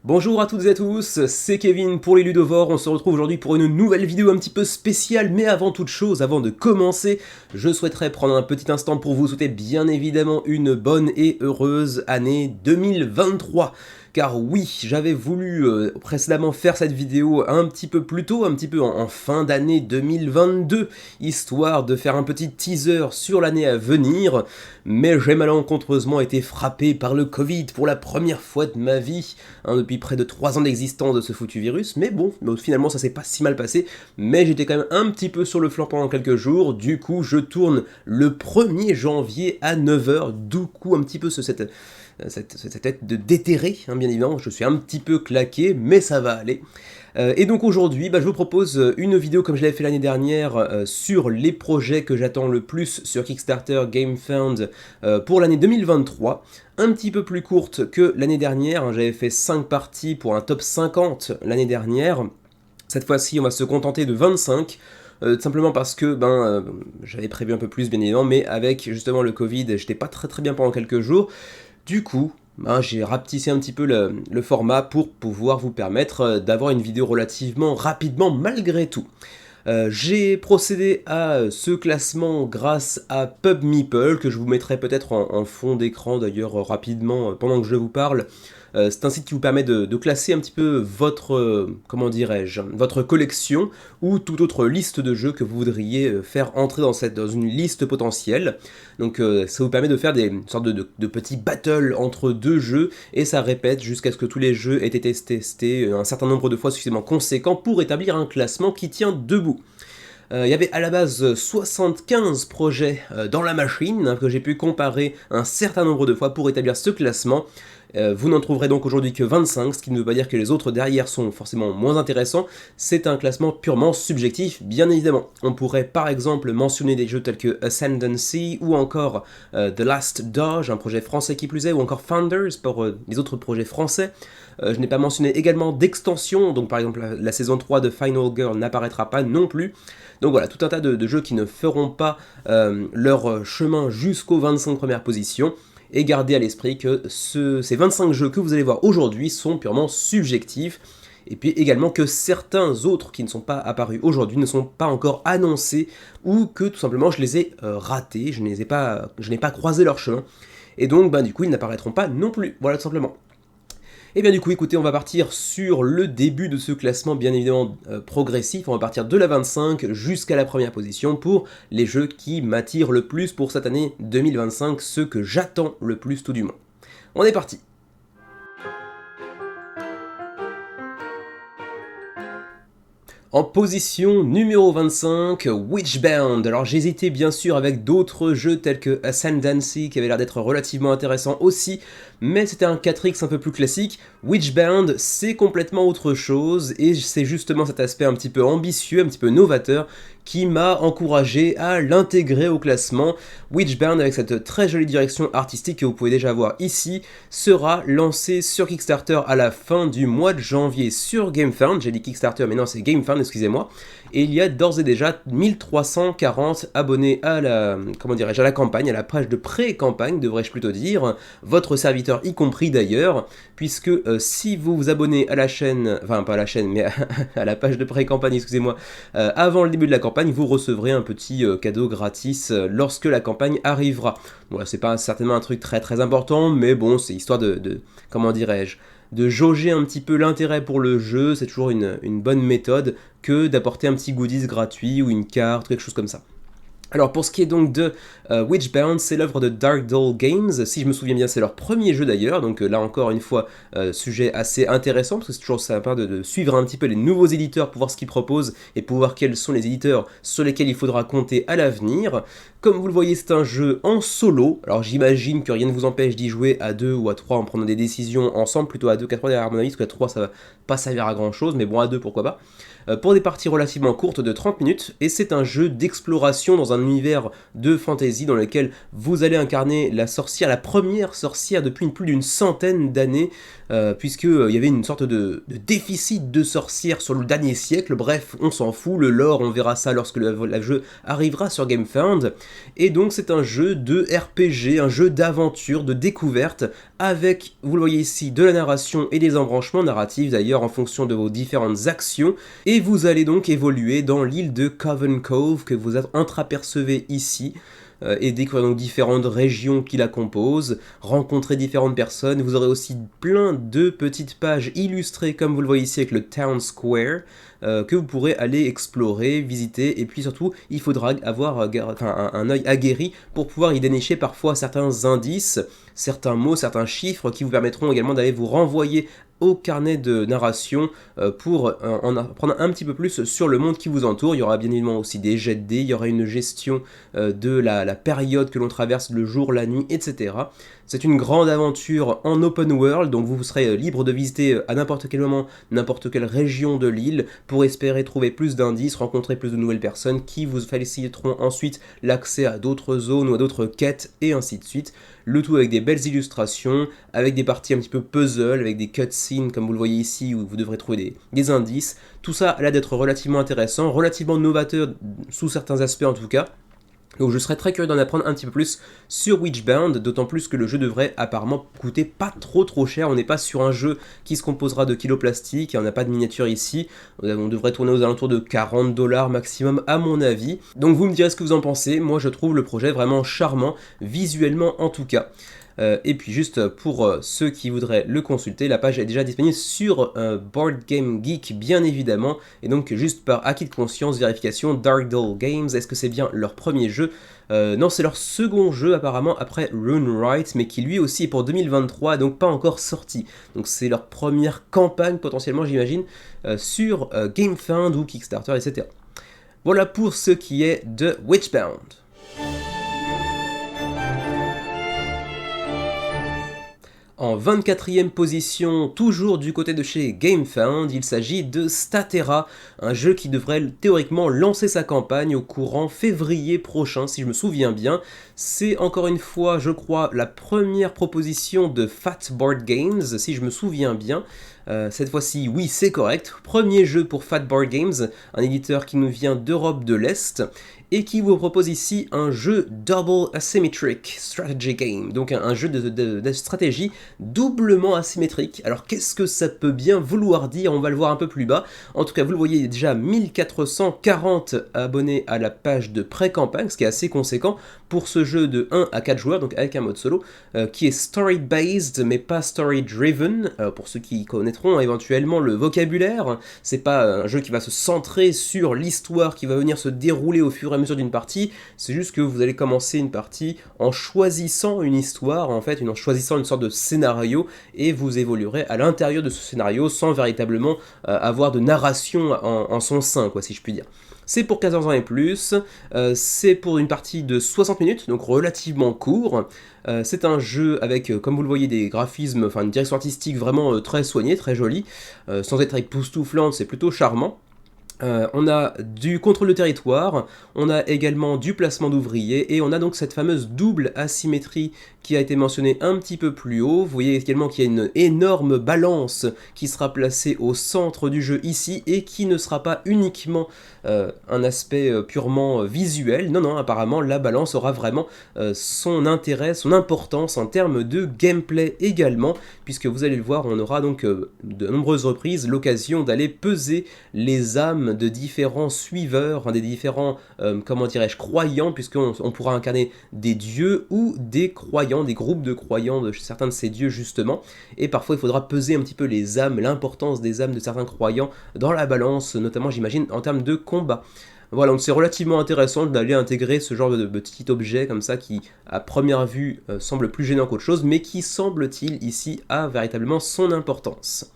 Bonjour à toutes et à tous, c'est Kevin pour les Ludovores, on se retrouve aujourd'hui pour une nouvelle vidéo un petit peu spéciale, mais avant toute chose, avant de commencer, je souhaiterais prendre un petit instant pour vous souhaiter bien évidemment une bonne et heureuse année 2023. Car oui, j'avais voulu précédemment faire cette vidéo un petit peu plus tôt, un petit peu en fin d'année 2022, histoire de faire un petit teaser sur l'année à venir, mais j'ai malencontreusement été frappé par le Covid pour la première fois de ma vie, depuis près de 3 ans d'existence de ce foutu virus, mais bon, finalement ça s'est pas si mal passé, mais j'étais quand même un petit peu sur le flanc pendant quelques jours, du coup je tourne le 1er janvier à 9h, du coup un petit peu cette tête de déterré, hein, bien évidemment, je suis un petit peu claqué, mais ça va aller. Et donc aujourd'hui, je vous propose une vidéo comme je l'avais fait l'année dernière sur les projets que j'attends le plus sur Kickstarter GameFound pour l'année 2023. Un petit peu plus courte que l'année dernière, hein, j'avais fait 5 parties pour un top 50 l'année dernière. Cette fois-ci, on va se contenter de 25. Simplement parce que j'avais prévu un peu plus bien évidemment, mais avec justement le Covid, j'étais pas très bien pendant quelques jours. Du coup, j'ai rapetissé un petit peu le format pour pouvoir vous permettre d'avoir une vidéo relativement rapidement malgré tout. J'ai procédé à ce classement grâce à PubMeeple, que je vous mettrai peut-être en fond d'écran d'ailleurs rapidement pendant que je vous parle. C'est un site qui vous permet de classer un petit peu votre, comment dirais-je, votre collection ou toute autre liste de jeux que vous voudriez faire entrer dans une liste potentielle. Donc ça vous permet de faire des sortes de petits battles entre deux jeux et ça répète jusqu'à ce que tous les jeux aient été testés un certain nombre de fois suffisamment conséquent pour établir un classement qui tient debout. Il y avait à la base 75 projets dans la machine que j'ai pu comparer un certain nombre de fois pour établir ce classement. Vous n'en trouverez donc aujourd'hui que 25, ce qui ne veut pas dire que les autres derrière sont forcément moins intéressants, c'est un classement purement subjectif, bien évidemment. On pourrait par exemple mentionner des jeux tels que Ascendancy ou encore The Last Doge, un projet français qui plus est, ou encore Founders pour les autres projets français. Je n'ai pas mentionné également d'extension, donc par exemple la saison 3 de Final Girl n'apparaîtra pas non plus. Donc voilà, tout un tas de jeux qui ne feront pas leur chemin jusqu'aux 25 premières positions. Et gardez à l'esprit que ces 25 jeux que vous allez voir aujourd'hui sont purement subjectifs. Et puis également que certains autres qui ne sont pas apparus aujourd'hui ne sont pas encore annoncés ou que tout simplement je les ai ratés, je n'ai pas croisé leur chemin. Et donc du coup ils n'apparaîtront pas non plus, voilà tout simplement. Et bien du coup écoutez, on va partir sur le début de ce classement bien évidemment progressif, on va partir de la 25 jusqu'à la première position pour les jeux qui m'attirent le plus pour cette année 2025, ceux que j'attends le plus tout du moins. On est parti. En position numéro 25, Witchbound. Alors j'hésitais bien sûr avec d'autres jeux tels que Ascendancy qui avait l'air d'être relativement intéressant aussi, mais c'était un 4X un peu plus classique. Witchbound c'est complètement autre chose et c'est justement cet aspect un petit peu ambitieux, un petit peu novateur qui m'a encouragé à l'intégrer au classement. Witchbound, avec cette très jolie direction artistique que vous pouvez déjà voir ici, sera lancé sur Kickstarter à la fin du mois de janvier sur GameFound. J'ai dit Kickstarter, mais non, c'est GameFound, excusez-moi. Et il y a d'ores et déjà 1340 abonnés à la campagne, à la page de pré-campagne, devrais-je plutôt dire, votre serviteur y compris d'ailleurs, puisque si vous vous abonnez à la chaîne, enfin pas à la chaîne, mais à la page de pré-campagne, excusez-moi, avant le début de la campagne, vous recevrez un petit cadeau gratis lorsque la campagne arrivera. Voilà, c'est pas certainement un truc très important, mais bon, c'est histoire comment dirais-je, de jauger un petit peu l'intérêt pour le jeu, c'est toujours une bonne méthode que d'apporter un petit goodies gratuit ou une carte, quelque chose comme ça. Alors pour ce qui est donc de Witchbound, c'est l'œuvre de Dark Doll Games, si je me souviens bien c'est leur premier jeu d'ailleurs, donc là encore une fois sujet assez intéressant parce que c'est toujours sympa de suivre un petit peu les nouveaux éditeurs pour voir ce qu'ils proposent et pour voir quels sont les éditeurs sur lesquels il faudra compter à l'avenir. Comme vous le voyez c'est un jeu en solo, alors j'imagine que rien ne vous empêche d'y jouer à 2 ou à 3 en prenant des décisions ensemble, plutôt à 2 qu'à 3 derrière mon avis, parce qu'à 3 ça va pas servir à grand chose, mais bon à 2 pourquoi pas. pour des parties relativement courtes de 30 minutes, et c'est un jeu d'exploration dans un univers de fantasy dans lequel vous allez incarner la sorcière, la première sorcière depuis plus d'une centaine d'années, puisqu'il y avait une sorte de déficit de sorcières sur le dernier siècle. Bref, on s'en fout, le lore, on verra ça lorsque le jeu arrivera sur GameFound. Et donc c'est un jeu de RPG, un jeu d'aventure, de découverte, avec, vous le voyez ici, de la narration et des embranchements narratifs d'ailleurs en fonction de vos différentes actions. Et vous allez donc évoluer dans l'île de Coven Cove que vous intrapercevez ici, et découvrir donc différentes régions qui la composent, rencontrer différentes personnes. Vous aurez aussi plein de petites pages illustrées comme vous le voyez ici avec le Town Square, que vous pourrez aller explorer, visiter, et puis surtout il faudra avoir un œil aguerri pour pouvoir y dénicher parfois certains indices, certains mots, certains chiffres qui vous permettront également d'aller vous renvoyer au carnet de narration pour en apprendre un petit peu plus sur le monde qui vous entoure. Il y aura bien évidemment aussi des jets de dés, il y aura une gestion de la période que l'on traverse, le jour, la nuit, etc. C'est une grande aventure en open world, donc vous serez libre de visiter à n'importe quel moment, n'importe quelle région de l'île, pour espérer trouver plus d'indices, rencontrer plus de nouvelles personnes qui vous faciliteront ensuite l'accès à d'autres zones ou à d'autres quêtes, et ainsi de suite. Le tout avec des belles illustrations, avec des parties un petit peu puzzle, avec des cutscenes comme vous le voyez ici où vous devrez trouver des indices. Tout ça a l'air d'être relativement intéressant, relativement novateur sous certains aspects en tout cas. Donc je serais très curieux d'en apprendre un petit peu plus sur Witchbound, d'autant plus que le jeu devrait apparemment coûter pas trop cher. On n'est pas sur un jeu qui se composera de kilos plastiques, on n'a pas de miniature ici, on devrait tourner aux alentours de 40$ maximum à mon avis. Donc vous me direz ce que vous en pensez, moi je trouve le projet vraiment charmant, visuellement en tout cas. Et puis juste pour ceux qui voudraient le consulter, la page est déjà disponible sur Board Game Geek bien évidemment, et donc juste par acquis de conscience, vérification, Dark Doll Games, est-ce que c'est bien leur premier jeu? Non, c'est leur second jeu apparemment après Runewright, mais qui lui aussi est pour 2023, donc pas encore sorti. Donc c'est leur première campagne potentiellement j'imagine sur GameFound ou Kickstarter, etc. Voilà pour ce qui est de Witchbound. En 24e position, toujours du côté de chez GameFound, il s'agit de Statera, un jeu qui devrait théoriquement lancer sa campagne au courant février prochain, si je me souviens bien. C'est encore une fois, je crois, la première proposition de Fat Board Games, si je me souviens bien. Cette fois-ci, oui, c'est correct. Premier jeu pour Fat Board Games, un éditeur qui nous vient d'Europe de l'Est, et qui vous propose ici un jeu Double Asymmetric Strategy Game, donc un jeu de stratégie doublement asymétrique. Alors qu'est-ce que ça peut bien vouloir dire? On va le voir un peu plus bas. En tout cas, vous le voyez, déjà 1440 abonnés à la page de pré-campagne, ce qui est assez conséquent pour ce jeu de 1 à 4 joueurs, donc avec un mode solo, qui est story-based mais pas story-driven. Pour ceux qui connaîtront éventuellement le vocabulaire, c'est pas un jeu qui va se centrer sur l'histoire qui va venir se dérouler au fur et à mesure d'une partie, c'est juste que vous allez commencer une partie en choisissant une histoire, en fait, en choisissant une sorte de scénario, et vous évoluerez à l'intérieur de ce scénario sans véritablement avoir de narration en son sein, quoi, si je puis dire. C'est pour 14 ans et plus, c'est pour une partie de 60 minutes, donc relativement court. C'est un jeu avec, comme vous le voyez, des graphismes, enfin une direction artistique vraiment très soignée, très jolie, sans être époustouflante, c'est plutôt charmant. On a du contrôle de territoire, on a également du placement d'ouvriers, et on a donc cette fameuse double asymétrie qui a été mentionnée un petit peu plus haut. Vous voyez également qu'il y a une énorme balance qui sera placée au centre du jeu ici, et qui ne sera pas uniquement un aspect purement visuel. Non, apparemment la balance aura vraiment son intérêt, son importance en termes de gameplay également, puisque vous allez le voir, on aura donc de nombreuses reprises l'occasion d'aller peser les âmes de différents suiveurs, des différents, comment dirais-je, croyants, puisqu'on pourra incarner des dieux ou des croyants, des groupes de croyants de certains de ces dieux justement, et parfois il faudra peser un petit peu les âmes, l'importance des âmes de certains croyants dans la balance, notamment j'imagine en termes de combat. Voilà, donc c'est relativement intéressant d'aller intégrer ce genre de petit objet comme ça qui, à première vue, semble plus gênant qu'autre chose, mais qui, semble-t-il, ici, a véritablement son importance.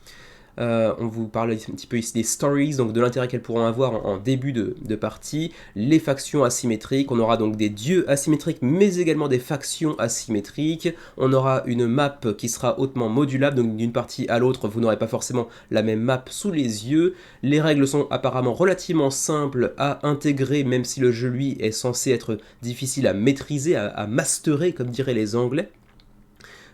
On vous parle un petit peu ici des stories, donc de l'intérêt qu'elles pourront avoir en début de partie, les factions asymétriques, on aura donc des dieux asymétriques mais également des factions asymétriques, on aura une map qui sera hautement modulable, donc d'une partie à l'autre vous n'aurez pas forcément la même map sous les yeux, les règles sont apparemment relativement simples à intégrer même si le jeu lui est censé être difficile à maîtriser, à masterer comme diraient les Anglais.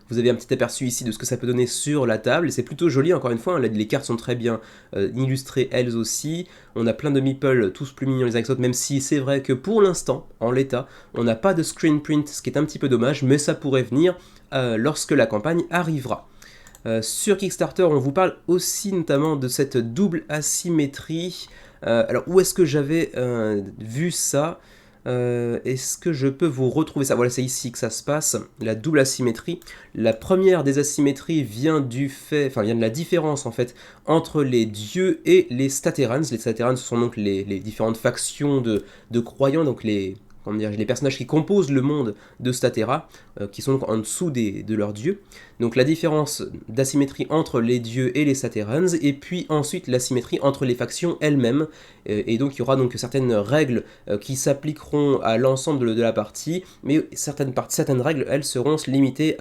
Vous avez un petit aperçu ici de ce que ça peut donner sur la table, et c'est plutôt joli encore une fois, hein, les cartes sont très bien illustrées elles aussi, on a plein de meeples, tous plus mignons les uns que les autres, même si c'est vrai que pour l'instant, en l'état, on n'a pas de screen print, ce qui est un petit peu dommage, mais ça pourrait venir lorsque la campagne arrivera. Sur Kickstarter, on vous parle aussi notamment de cette double asymétrie. Alors où est-ce que j'avais vu ça ? Est-ce que je peux vous retrouver ça? Voilà, c'est ici que ça se passe, la double asymétrie. La première des asymétries vient vient de la différence en fait entre les dieux et les Staterans. Les Staterans ce sont donc les différentes factions de croyants, donc les personnages qui composent le monde de Statera, qui sont donc en dessous de leurs dieux. Donc la différence d'asymétrie entre les dieux et les Staterans, et puis ensuite l'asymétrie entre les factions elles-mêmes, et donc il y aura donc certaines règles qui s'appliqueront à l'ensemble de la partie, mais certaines règles, elles seront limitées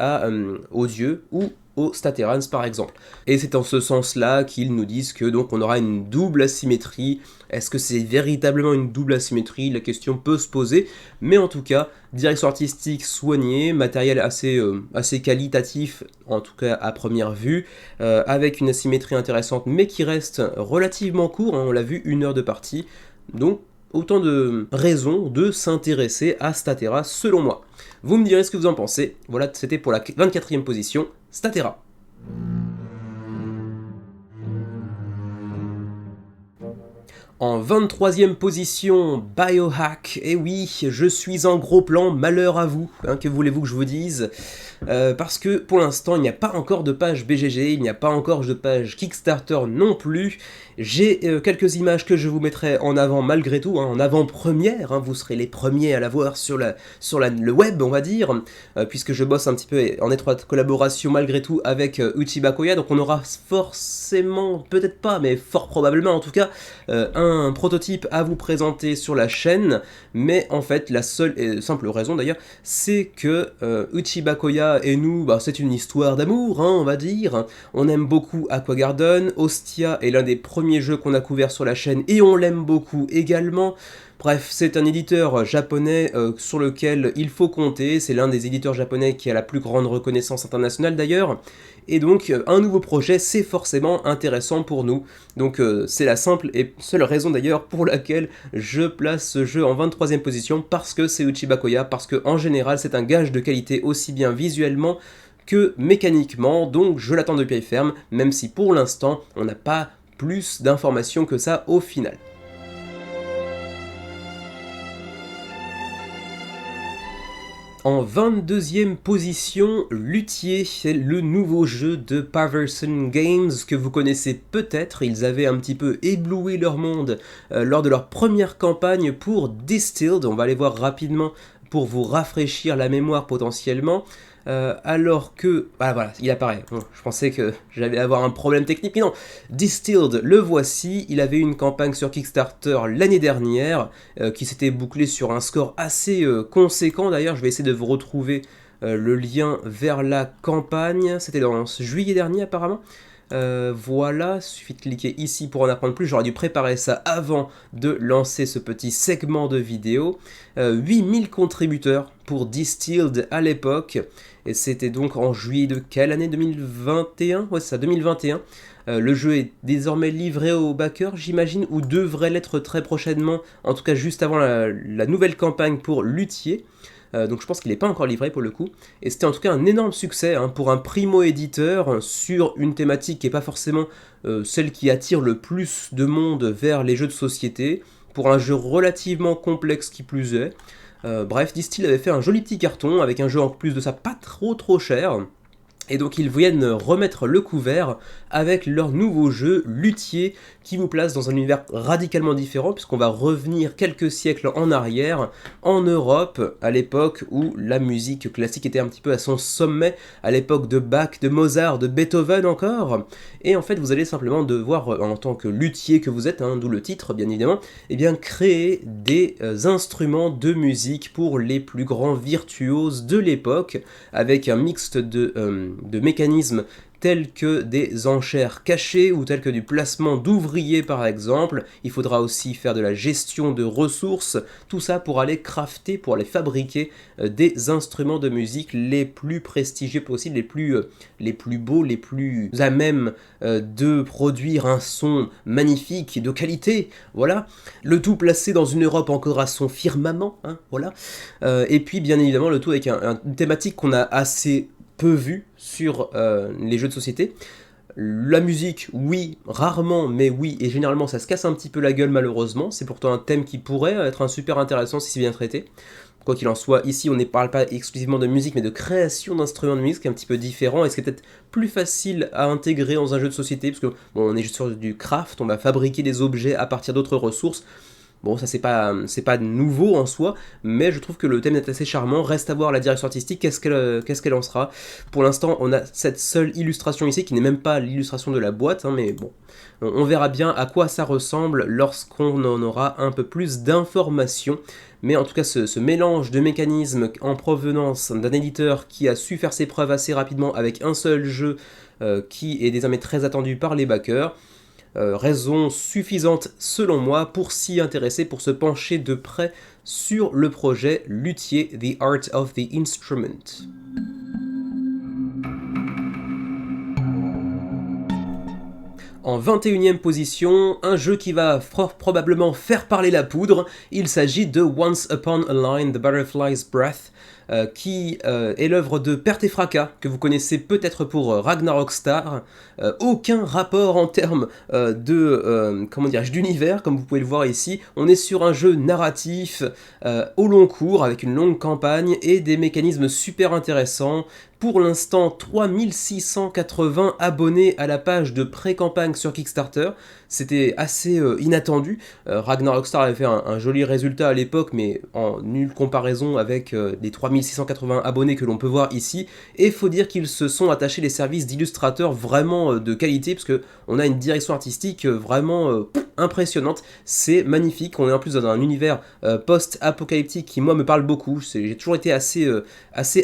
aux dieux ou aux Staterans par exemple. Et c'est en ce sens-là qu'ils nous disent que donc on aura une double asymétrie. Est-ce que c'est véritablement une double asymétrie? La question peut se poser, mais en tout cas, direction artistique soignée, matériel assez qualitatif, en tout cas à première vue, avec une asymétrie intéressante, mais qui reste relativement court, hein, on l'a vu, 1 heure de partie, donc autant de raisons de s'intéresser à Statera selon moi. Vous me direz ce que vous en pensez. Voilà, c'était pour la 24e position, Statera. En 23e position, Biohack. Et oui, je suis en gros plan, malheur à vous, hein, que voulez-vous que je vous dise, parce que pour l'instant, il n'y a pas encore de page BGG, il n'y a pas encore de page Kickstarter non plus. J'ai quelques images que je vous mettrai en avant malgré tout, hein, en avant-première, hein, vous serez les premiers à la voir sur le web, on va dire, puisque je bosse un petit peu en étroite collaboration malgré tout avec Uchiba Koya, donc on aura forcément, peut-être pas, mais fort probablement en tout cas, un prototype à vous présenter sur la chaîne, mais en fait la seule et simple raison d'ailleurs, c'est que Uchiba Koya et nous, c'est une histoire d'amour, hein, on va dire, on aime beaucoup Aquagarden, Ostia est l'un des premiers jeux qu'on a couvert sur la chaîne et on l'aime beaucoup également. Bref, c'est un éditeur japonais sur lequel il faut compter, c'est l'un des éditeurs japonais qui a la plus grande reconnaissance internationale d'ailleurs, et donc un nouveau projet c'est forcément intéressant pour nous, donc c'est la simple et seule raison d'ailleurs pour laquelle je place ce jeu en 23e position, parce que c'est Uchiba Koya, parce que en général c'est un gage de qualité aussi bien visuellement que mécaniquement, donc je l'attends de pied ferme, même si pour l'instant on n'a pas plus d'informations que ça au final. En 22e position, Luthier, c'est le nouveau jeu de Paverson Games que vous connaissez peut-être. Ils avaient un petit peu ébloui leur monde lors de leur première campagne pour Distilled. On va aller voir rapidement pour vous rafraîchir la mémoire potentiellement. Alors que... voilà, il apparaît. Bon, je pensais que j'allais avoir un problème technique, mais non. Distilled, le voici. Il avait une campagne sur Kickstarter l'année dernière, qui s'était bouclée sur un score assez conséquent. D'ailleurs, je vais essayer de vous retrouver le lien vers la campagne. C'était en juillet dernier, apparemment. Voilà, il suffit de cliquer ici pour en apprendre plus. J'aurais dû préparer ça avant de lancer ce petit segment de vidéo. 8000 contributeurs pour Distilled à l'époque, et c'était donc en juillet de quelle année? 2021? Ouais, c'est ça, 2021. Le jeu est désormais livré aux backers, j'imagine, ou devrait l'être très prochainement, en tout cas juste avant la nouvelle campagne pour Luthier. Donc je pense qu'il n'est pas encore livré pour le coup, et c'était en tout cas un énorme succès pour un primo-éditeur sur une thématique qui n'est pas forcément celle qui attire le plus de monde vers les jeux de société, pour un jeu relativement complexe qui plus est. Bref, Distilled avait fait un joli petit carton, avec un jeu en plus de ça pas trop cher, Et donc ils viennent remettre le couvert avec leur nouveau jeu Luthier qui vous place dans un univers radicalement différent puisqu'on va revenir quelques siècles en arrière en Europe à l'époque où la musique classique était un petit peu à son sommet, à l'époque de Bach, de Mozart, de Beethoven encore. Et en fait vous allez simplement devoir, en tant que luthier que vous êtes, d'où le titre bien évidemment, eh bien créer des instruments de musique pour les plus grands virtuoses de l'époque avec un mixte de mécanismes tels que des enchères cachées ou tels que du placement d'ouvriers par exemple. Il faudra aussi faire de la gestion de ressources, tout ça pour aller crafter, pour aller fabriquer des instruments de musique les plus prestigieux possibles, les plus beaux, les plus à même de produire un son magnifique, de qualité, voilà. Le tout placé dans une Europe encore à son firmament, voilà. Et puis bien évidemment le tout avec une thématique qu'on a assez peu vu sur les jeux de société. La musique, oui, rarement, mais oui, et généralement ça se casse un petit peu la gueule malheureusement, c'est pourtant un thème qui pourrait être un super intéressant si c'est bien traité. Quoi qu'il en soit, ici on ne parle pas exclusivement de musique, mais de création d'instruments de musique, qui est un petit peu différent, et ce qui est peut-être plus facile à intégrer dans un jeu de société, parce que bon, on est juste sur du craft, on va fabriquer des objets à partir d'autres ressources. Bon, ça c'est pas nouveau en soi, mais je trouve que le thème est assez charmant. Reste à voir la direction artistique, qu'est-ce qu'elle en sera. Pour l'instant, on a cette seule illustration ici, qui n'est même pas l'illustration de la boîte, mais bon, on verra bien à quoi ça ressemble lorsqu'on en aura un peu plus d'informations. Mais en tout cas, ce mélange de mécanismes en provenance d'un éditeur qui a su faire ses preuves assez rapidement avec un seul jeu qui est désormais très attendu par les backers, raison suffisante selon moi pour s'y intéresser, pour se pencher de près sur le projet Luthier, The Art of the Instrument. En 21e position, un jeu qui va fort probablement faire parler la poudre, il s'agit de Once Upon a Line, The Butterfly's Breath, qui est l'œuvre de Perte et Fracas, que vous connaissez peut-être pour Ragnarok Star. Aucun rapport en termes d'univers, comme vous pouvez le voir ici. On est sur un jeu narratif au long cours, avec une longue campagne et des mécanismes super intéressants. Pour l'instant, 3680 abonnés à la page de pré-campagne sur Kickstarter. C'était assez inattendu. Ragnarok Star avait fait un joli résultat à l'époque, mais en nulle comparaison avec les 3680 abonnés que l'on peut voir ici. Et il faut dire qu'ils se sont attachés les services d'illustrateurs vraiment de qualité, parce qu'on a une direction artistique vraiment impressionnante. C'est magnifique. On est en plus dans un univers post-apocalyptique qui, moi, me parle beaucoup. J'ai toujours été assez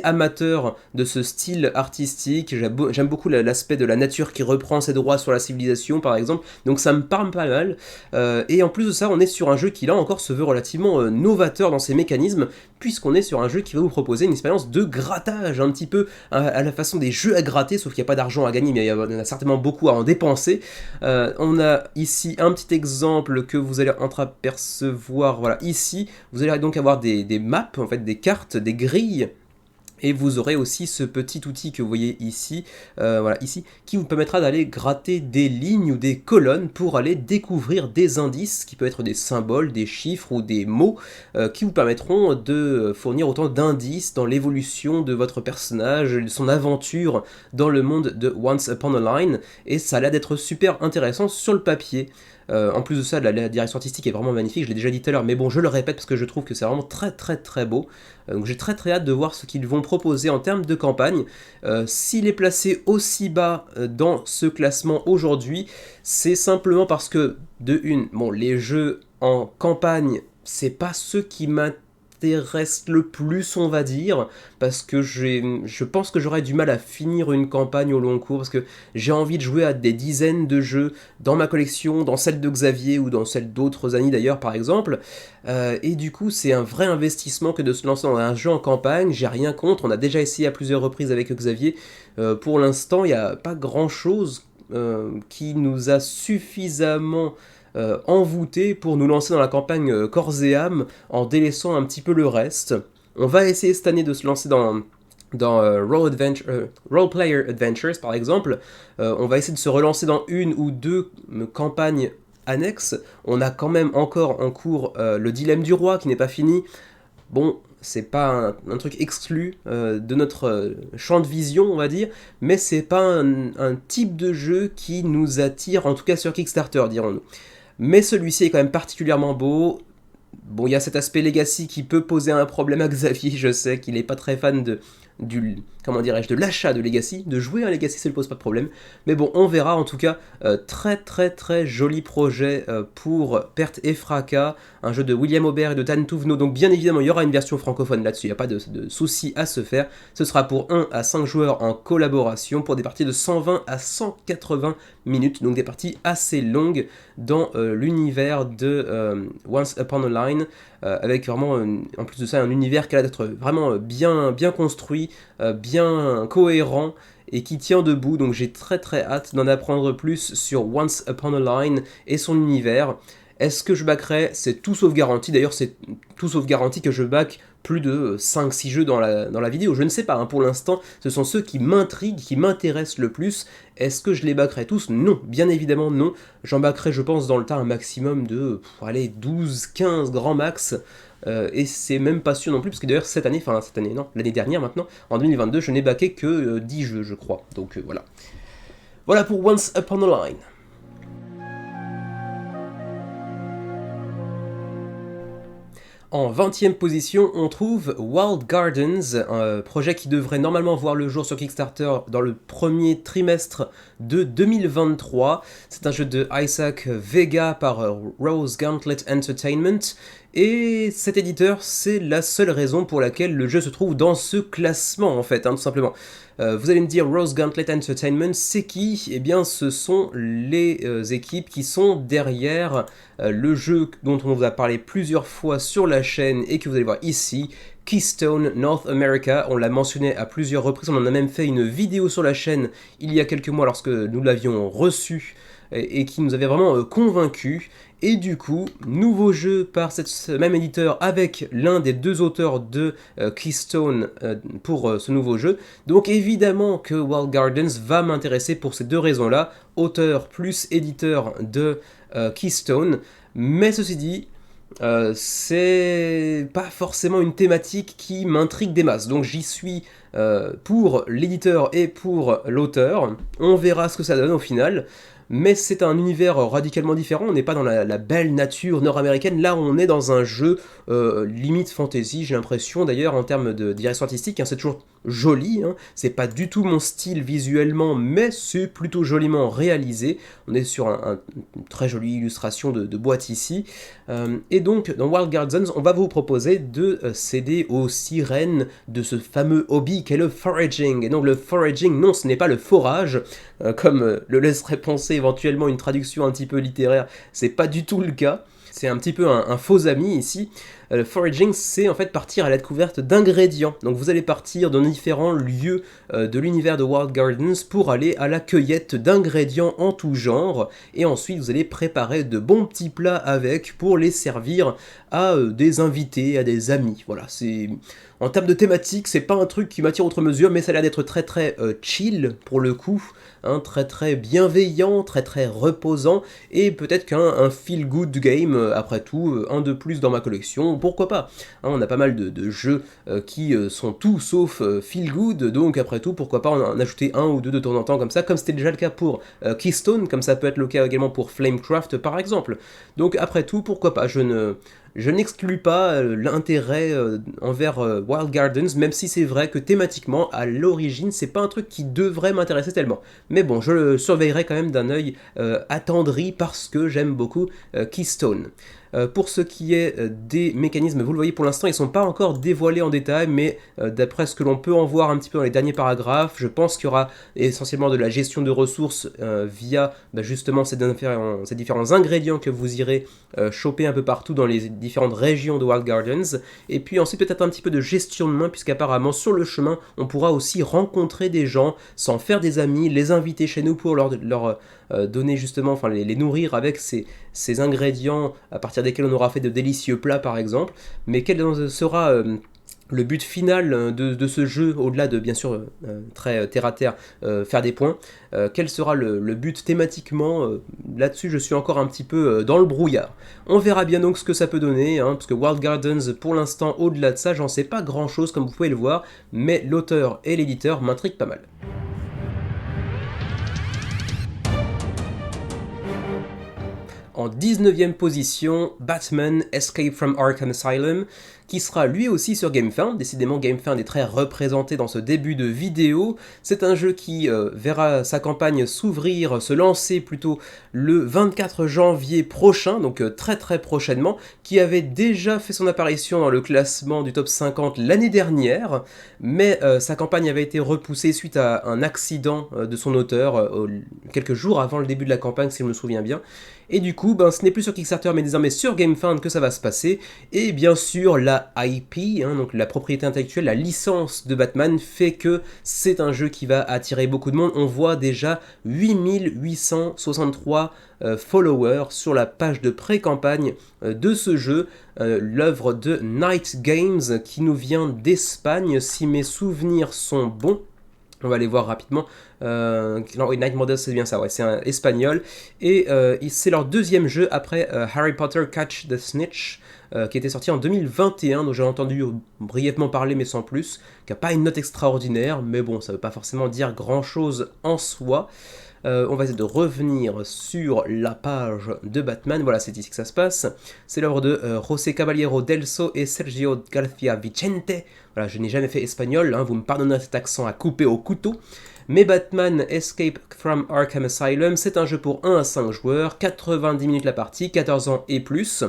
amateur de ce style artistique. J'aime beaucoup l'aspect de la nature qui reprend ses droits sur la civilisation, par exemple. Donc ça me parle pas mal. Et en plus de ça, on est sur un jeu qui, là encore, se veut relativement novateur dans ses mécanismes, puisqu'on est sur un jeu qui va vous proposer une expérience de grattage, un petit peu à la façon des jeux à gratter, sauf qu'il n'y a pas d'argent à gagner, mais il y en a certainement beaucoup à en dépenser. On a ici un petit exemple que vous allez entreapercevoir, voilà, ici. Vous allez donc avoir des maps, en fait, des cartes, des grilles. Et vous aurez aussi ce petit outil que vous voyez ici, voilà, ici, qui vous permettra d'aller gratter des lignes ou des colonnes pour aller découvrir des indices, qui peuvent être des symboles, des chiffres ou des mots, qui vous permettront de fournir autant d'indices dans l'évolution de votre personnage, de son aventure dans le monde de Once Upon a Line, et ça a l'air d'être super intéressant sur le papier. En plus de ça, la direction artistique est vraiment magnifique, je l'ai déjà dit tout à l'heure, mais bon, je le répète parce que je trouve que c'est vraiment très très très beau. Donc j'ai très très hâte de voir ce qu'ils vont proposer en termes de campagne. S'il est placé aussi bas dans ce classement aujourd'hui, c'est simplement parce que, les jeux en campagne, c'est pas ceux qui m'intéressent le plus, on va dire, parce que je pense que j'aurais du mal à finir une campagne au long cours, parce que j'ai envie de jouer à des dizaines de jeux dans ma collection, dans celle de Xavier ou dans celle d'autres amis d'ailleurs par exemple, et du coup c'est un vrai investissement que de se lancer dans un jeu en campagne. J'ai rien contre, on a déjà essayé à plusieurs reprises avec Xavier, pour l'instant il n'y a pas grand chose qui nous a suffisamment envoûté pour nous lancer dans la campagne corps et âme en délaissant un petit peu le reste. On va essayer cette année de se lancer dans Role Player Adventures par exemple. On va essayer de se relancer dans une ou deux campagnes annexes. On a quand même encore en cours le dilemme du roi qui n'est pas fini. Bon, c'est pas un truc exclu de notre champ de vision, on va dire, mais c'est pas un type de jeu qui nous attire, en tout cas sur Kickstarter, dirons-nous. Mais celui-ci est quand même particulièrement beau. Bon, il y a cet aspect Legacy qui peut poser un problème à Xavier, je sais qu'il est pas très fan comment dirais-je, de l'achat de Legacy, de jouer à Legacy, ça ne pose pas de problème. Mais bon, on verra en tout cas, très très très joli projet pour Perte et Fracas, un jeu de William Aubert et de Dan Touvenot, donc bien évidemment il y aura une version francophone là-dessus, il n'y a pas de souci à se faire. Ce sera pour 1 à 5 joueurs en collaboration, pour des parties de 120 à 180 minutes, donc des parties assez longues dans l'univers de Once Upon a Line, avec vraiment, en plus de ça, un univers qui a l'air d'être vraiment bien construit, bien cohérent et qui tient debout, donc j'ai très très hâte d'en apprendre plus sur Once Upon a Line et son univers. Est-ce que je backerai? C'est tout sauf garanti, d'ailleurs c'est tout sauf garanti que je back plus de 5-6 jeux dans la vidéo, je ne sais pas, hein. Pour l'instant ce sont ceux qui m'intriguent, qui m'intéressent le plus. Est-ce que je les backerai tous? Non, bien évidemment non, j'en backerai je pense dans le tas un maximum de, allez, 12-15 grand max. Et c'est même pas sûr non plus, parce que d'ailleurs cette année, non, l'année dernière maintenant, en 2022, je n'ai backé que 10 jeux, je crois. Donc voilà. Voilà pour Once Upon a Line. En 20e position, on trouve Wild Gardens, un projet qui devrait normalement voir le jour sur Kickstarter dans le premier trimestre de 2023. C'est un jeu de Isaac Vega par Rose Gauntlet Entertainment. Et cet éditeur, c'est la seule raison pour laquelle le jeu se trouve dans ce classement, en fait, hein, tout simplement. Vous allez me dire, Rose Gauntlet Entertainment, c'est qui? Eh bien, ce sont les équipes qui sont derrière le jeu dont on vous a parlé plusieurs fois sur la chaîne et que vous allez voir ici, Keystone North America. On l'a mentionné à plusieurs reprises, on en a même fait une vidéo sur la chaîne il y a quelques mois lorsque nous l'avions reçu et qui nous avait vraiment convaincus. Et du coup, nouveau jeu par ce même éditeur avec l'un des deux auteurs de Keystone pour ce nouveau jeu. Donc évidemment que Wild Gardens va m'intéresser pour ces deux raisons-là, auteur plus éditeur de Keystone. Mais ceci dit, c'est pas forcément une thématique qui m'intrigue des masses. Donc j'y suis pour l'éditeur et pour l'auteur. On verra ce que ça donne au final. Mais c'est un univers radicalement différent, on n'est pas dans la belle nature nord-américaine, là on est dans un jeu limite fantasy, j'ai l'impression d'ailleurs en termes de direction artistique, hein, c'est toujours joli, hein, c'est pas du tout mon style visuellement, mais c'est plutôt joliment réalisé, on est sur une très jolie illustration de boîte ici, et donc dans Wild Gardens on va vous proposer de céder aux sirènes de ce fameux hobby qu'est le foraging, et donc le foraging, non ce n'est pas le forage, comme le laisserait penser éventuellement une traduction un petit peu littéraire, c'est pas du tout le cas. C'est un petit peu un faux ami ici. Le foraging, c'est en fait partir à la découverte d'ingrédients. Donc vous allez partir dans différents lieux de l'univers de Wild Gardens pour aller à la cueillette d'ingrédients en tout genre. Et ensuite, vous allez préparer de bons petits plats avec pour les servir à des invités, à des amis. Voilà, c'est... En termes de thématique, c'est pas un truc qui m'attire outre mesure, mais ça a l'air d'être très très chill pour le coup, hein, très très bienveillant, très très reposant, et peut-être qu'un feel-good game, après tout, un de plus dans ma collection, pourquoi pas, hein, on a pas mal de jeux qui sont tout sauf feel-good, donc après tout, pourquoi pas en ajouter un ou deux de temps en temps comme ça, comme c'était déjà le cas pour Keystone, comme ça peut être le cas également pour Flamecraft par exemple. Donc après tout, pourquoi pas, je n'exclus pas l'intérêt envers Wild Gardens, même si c'est vrai que thématiquement, à l'origine, c'est pas un truc qui devrait m'intéresser tellement. Mais bon, je le surveillerai quand même d'un œil attendri parce que j'aime beaucoup Keystone. Pour ce qui est des mécanismes, vous le voyez pour l'instant, ils ne sont pas encore dévoilés en détail, mais d'après ce que l'on peut en voir un petit peu dans les derniers paragraphes, je pense qu'il y aura essentiellement de la gestion de ressources via justement ces différents ingrédients que vous irez choper un peu partout dans les différentes régions de Wild Gardens, et puis ensuite peut-être un petit peu de gestion de main, puisqu'apparemment sur le chemin, on pourra aussi rencontrer des gens, s'en faire des amis, les inviter chez nous pour leur donner justement, enfin les nourrir avec ces ingrédients à partir desquels on aura fait de délicieux plats par exemple, mais quel sera le but final de ce jeu, au-delà de bien sûr très terre à terre, faire des points, quel sera le but thématiquement, là-dessus je suis encore un petit peu dans le brouillard. On verra bien donc ce que ça peut donner, hein, parce que World Gardens pour l'instant au-delà de ça j'en sais pas grand chose comme vous pouvez le voir, mais l'auteur et l'éditeur m'intriguent pas mal. En 19e position, Batman Escape from Arkham Asylum, qui sera lui aussi sur GameFound. Décidément, GameFound est très représenté dans ce début de vidéo. C'est un jeu qui verra sa campagne s'ouvrir, se lancer plutôt le 24 janvier prochain, donc très très prochainement, qui avait déjà fait son apparition dans le classement du top 50 l'année dernière, mais sa campagne avait été repoussée suite à un accident de son auteur quelques jours avant le début de la campagne, si je me souviens bien. Et du coup, ce n'est plus sur Kickstarter, mais désormais sur GameFound que ça va se passer. Et bien sûr, la IP, hein, donc la propriété intellectuelle, la licence de Batman, fait que c'est un jeu qui va attirer beaucoup de monde. On voit déjà 8863 followers sur la page de pré-campagne de ce jeu, l'œuvre de Night Games, qui nous vient d'Espagne, si mes souvenirs sont bons. On va aller voir rapidement. Non, oui, Night Models, c'est bien ça, ouais, c'est un espagnol. Et c'est leur deuxième jeu après Harry Potter Catch the Snitch, qui était sorti en 2021, dont j'ai entendu brièvement parler, mais sans plus, qui n'a pas une note extraordinaire, mais bon, ça ne veut pas forcément dire grand-chose en soi. On va essayer de revenir sur la page de Batman, voilà, c'est ici que ça se passe. C'est l'œuvre de José Caballero Delso et Sergio García Vicente. Voilà, je n'ai jamais fait espagnol, hein, vous me pardonnerez cet accent à couper au couteau. Mais Batman Escape from Arkham Asylum, c'est un jeu pour 1 à 5 joueurs, 90 minutes la partie, 14 ans et plus.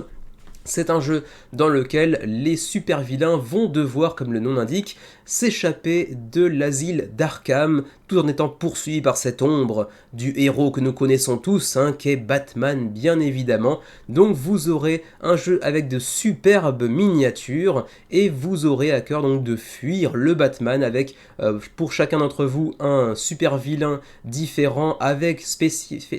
C'est un jeu dans lequel les super vilains vont devoir, comme le nom l'indique, s'échapper de l'asile d'Arkham, tout en étant poursuivis par cette ombre du héros que nous connaissons tous, hein, qu'est Batman bien évidemment. Donc vous aurez un jeu avec de superbes miniatures, et vous aurez à cœur donc de fuir le Batman avec, pour chacun d'entre vous, un super vilain différent avec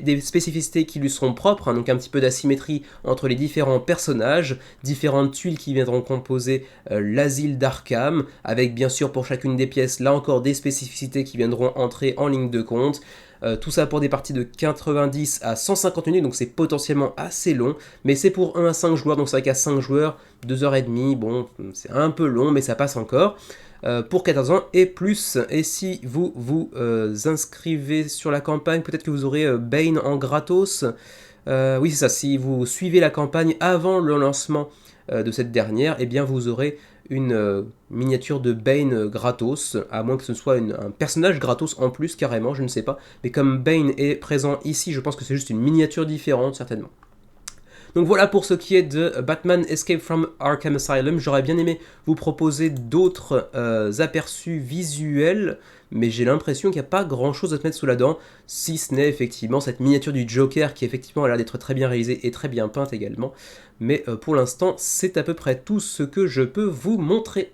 des spécificités qui lui seront propres, hein, donc un petit peu d'asymétrie entre les différents personnages, différentes tuiles qui viendront composer l'asile d'Arkham, avec bien sûr pour chacune des pièces, là encore des spécificités qui viendront entrer en ligne de compte. Tout ça pour des parties de 90 à 150 minutes, donc c'est potentiellement assez long, mais c'est pour 1 à 5 joueurs, donc c'est vrai qu'à 5 joueurs, 2h30, bon, c'est un peu long, mais ça passe encore. Pour 14 ans et plus, et si vous vous inscrivez sur la campagne, peut-être que vous aurez Bane en gratos. Oui, c'est ça, si vous suivez la campagne avant le lancement de cette dernière, eh bien vous aurez une miniature de Bane gratos, à moins que ce soit un personnage gratos en plus carrément, je ne sais pas. Mais comme Bane est présent ici, je pense que c'est juste une miniature différente, certainement. Donc voilà pour ce qui est de Batman Escape from Arkham Asylum. J'aurais bien aimé vous proposer d'autres aperçus visuels, mais j'ai l'impression qu'il n'y a pas grand chose à se mettre sous la dent, si ce n'est effectivement cette miniature du Joker qui effectivement a l'air d'être très bien réalisée et très bien peinte également. Mais pour l'instant, c'est à peu près tout ce que je peux vous montrer.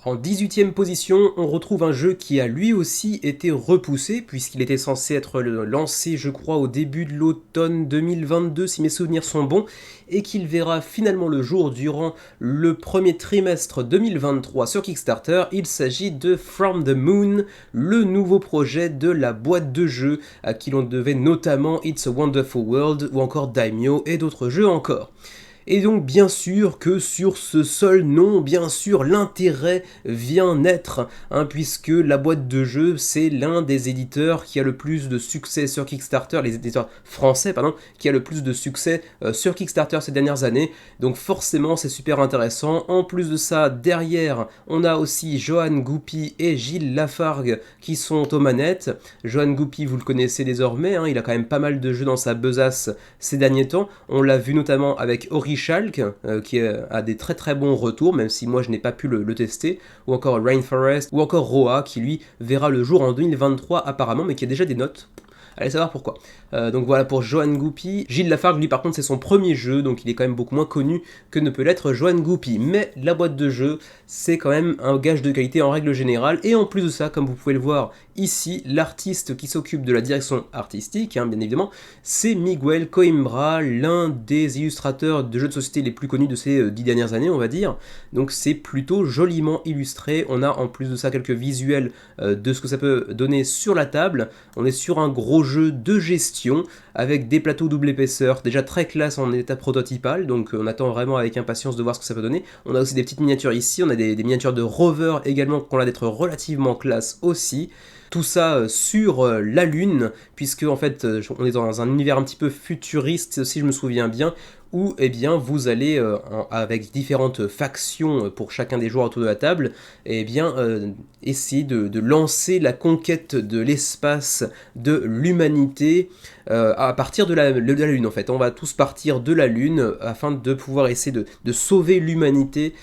En 18e position, on retrouve un jeu qui a lui aussi été repoussé, puisqu'il était censé être lancé, je crois, au début de l'automne 2022, si mes souvenirs sont bons, et qu'il verra finalement le jour durant le premier trimestre 2023 sur Kickstarter. Il s'agit de From the Moon, le nouveau projet de la boîte de jeux, à qui l'on devait notamment It's a Wonderful World, ou encore Daimyo, et d'autres jeux encore. Et donc bien sûr que sur ce seul nom, bien sûr l'intérêt vient naître, hein, puisque la boîte de jeu c'est l'un des éditeurs qui a le plus de succès sur Kickstarter, les éditeurs français pardon, qui a le plus de succès sur Kickstarter ces dernières années, donc forcément c'est super intéressant. En plus de ça, derrière on a aussi Johan Goupy et Gilles Lafargue qui sont aux manettes. Johan Goupy vous le connaissez désormais, hein, il a quand même pas mal de jeux dans sa besace ces derniers temps, on l'a vu notamment avec Schalk, qui a des très très bons retours, même si moi je n'ai pas pu le tester, ou encore Rainforest, ou encore Roa, qui lui verra le jour en 2023 apparemment, mais qui a déjà des notes. Allez savoir pourquoi. Donc voilà pour Johan Goupy. Gilles Lafargue, lui par contre c'est son premier jeu, donc il est quand même beaucoup moins connu que ne peut l'être Johan Goupy. Mais la boîte de jeu, c'est quand même un gage de qualité en règle générale. Et en plus de ça, comme vous pouvez le voir ici, l'artiste qui s'occupe de la direction artistique, bien évidemment, c'est Miguel Coimbra, l'un des illustrateurs de jeux de société les plus connus de ces 10 dernières années, on va dire. Donc c'est plutôt joliment illustré. On a en plus de ça quelques visuels de ce que ça peut donner sur la table. On est sur un gros jeu de gestion avec des plateaux double épaisseur, déjà très classe en état prototypal, donc on attend vraiment avec impatience de voir ce que ça peut donner. On a aussi des petites miniatures ici, on a des miniatures de rover également qui ont l'air d'être relativement classe aussi. Tout ça sur la Lune, puisque en fait on est dans un univers un petit peu futuriste, si je me souviens bien, où eh bien, vous allez, avec différentes factions pour chacun des joueurs autour de la table, eh bien, essayer de lancer la conquête de l'espace de l'humanité à partir de la Lune en fait. On va tous partir de la Lune afin de pouvoir essayer de sauver l'humanité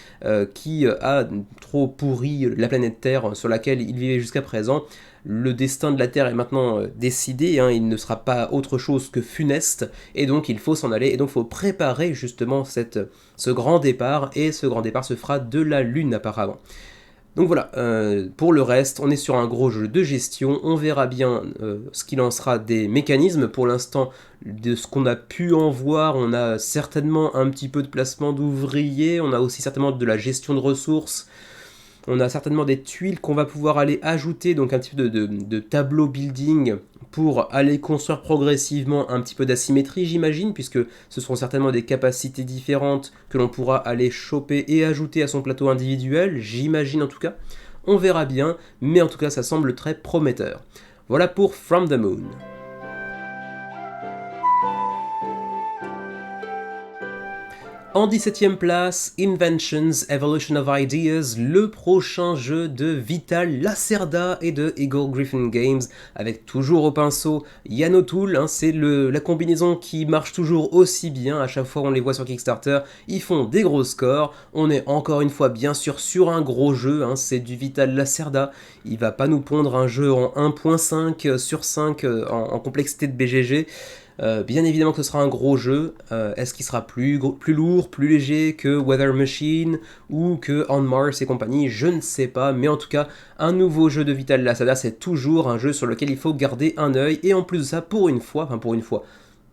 qui a trop pourri la planète Terre sur laquelle il vivait jusqu'à présent. Le destin de la Terre est maintenant décidé, il ne sera pas autre chose que funeste, et donc il faut s'en aller, et donc il faut préparer justement ce grand départ, et ce grand départ se fera de la Lune apparemment. Donc voilà, pour le reste, on est sur un gros jeu de gestion, on verra bien ce qu'il en sera des mécanismes. Pour l'instant, de ce qu'on a pu en voir, on a certainement un petit peu de placement d'ouvriers, on a aussi certainement de la gestion de ressources, on a certainement des tuiles qu'on va pouvoir aller ajouter, donc un petit peu de tableau building pour aller construire progressivement un petit peu d'asymétrie, j'imagine, puisque ce seront certainement des capacités différentes que l'on pourra aller choper et ajouter à son plateau individuel, j'imagine en tout cas. On verra bien, mais en tout cas ça semble très prometteur. Voilà pour From the Moon. En 17ème place, Inventions, Evolution of Ideas, le prochain jeu de Vital Lacerda et de Eagle Gryphon Games, avec toujours au pinceau Yann O'Toole, c'est la combinaison qui marche toujours aussi bien, à chaque fois on les voit sur Kickstarter, ils font des gros scores, on est encore une fois bien sûr sur un gros jeu, c'est du Vital Lacerda, il va pas nous pondre un jeu en 1.5 sur 5 en complexité de BGG, bien évidemment que ce sera un gros jeu. Est-ce qu'il sera plus lourd, plus léger que Weather Machine ou que On Mars et compagnie? Je ne sais pas, mais en tout cas, un nouveau jeu de Vital Lacerda, c'est toujours un jeu sur lequel il faut garder un œil. Et en plus de ça, pour une fois,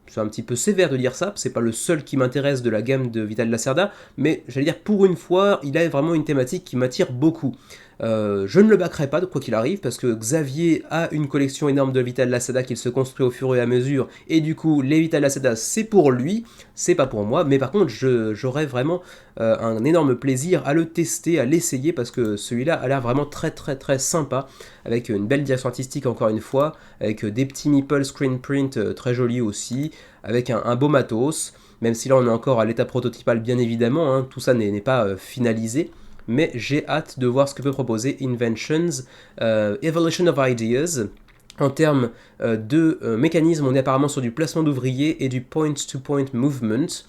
c'est un petit peu sévère de dire ça, c'est pas le seul qui m'intéresse de la gamme de Vital Lacerda, mais j'allais dire pour une fois, il a vraiment une thématique qui m'attire beaucoup. Je ne le backerai pas, de quoi qu'il arrive, parce que Xavier a une collection énorme de Vital Lacerda qu'il se construit au fur et à mesure, et du coup, les Vital Lacerda, c'est pour lui, c'est pas pour moi, mais par contre, j'aurais vraiment un énorme plaisir à le tester, à l'essayer, parce que celui-là a l'air vraiment très très très sympa, avec une belle direction artistique encore une fois, avec des petits meeples screen print très jolis aussi, avec un beau matos, même si là on est encore à l'état prototypal bien évidemment, tout ça n'est pas finalisé, mais j'ai hâte de voir ce que peut proposer Inventions, Evolution of Ideas. En termes de mécanisme, on est apparemment sur du placement d'ouvriers et du point-to-point movement.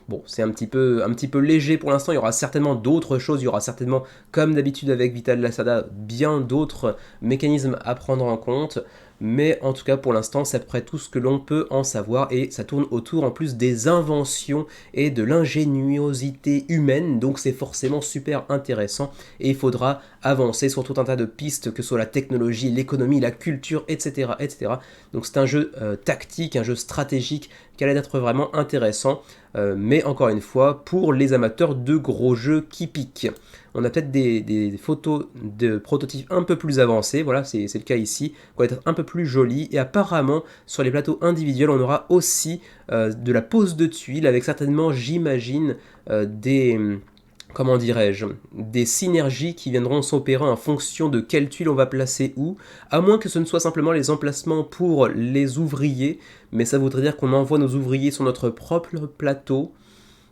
Bon, c'est un petit peu léger pour l'instant, il y aura certainement d'autres choses, il y aura certainement, comme d'habitude avec Vital Lacerda, bien d'autres mécanismes à prendre en compte, mais en tout cas pour l'instant c'est à peu près tout ce que l'on peut en savoir, et ça tourne autour en plus des inventions et de l'ingéniosité humaine, donc c'est forcément super intéressant, et il faudra avancer sur tout un tas de pistes, que ce soit la technologie, l'économie, la culture, etc. etc. Donc c'est un jeu tactique, un jeu stratégique qui a l'air d'être vraiment intéressant, mais encore une fois, pour les amateurs de gros jeux qui piquent. On a peut-être des photos de prototypes un peu plus avancés, voilà, c'est le cas ici, qui vont être un peu plus jolies, et apparemment, sur les plateaux individuels, on aura aussi de la pose de tuiles, avec certainement, j'imagine, comment dirais-je, des synergies qui viendront s'opérer en fonction de quelle tuile on va placer où, à moins que ce ne soit simplement les emplacements pour les ouvriers, mais ça voudrait dire qu'on envoie nos ouvriers sur notre propre plateau.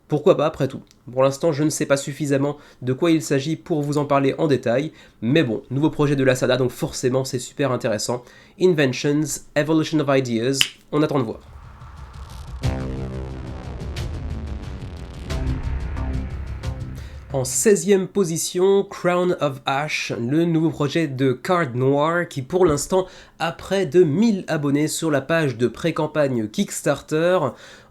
Pourquoi pas, après tout. Pour l'instant, je ne sais pas suffisamment de quoi il s'agit pour vous en parler en détail, mais bon, nouveau projet de Lacerda, donc forcément c'est super intéressant. Inventions, Evolution of Ideas, on attend de voir. En 16e position, Crown of Ash, le nouveau projet de Card Noir qui pour l'instant a près de 1000 abonnés sur la page de pré-campagne Kickstarter.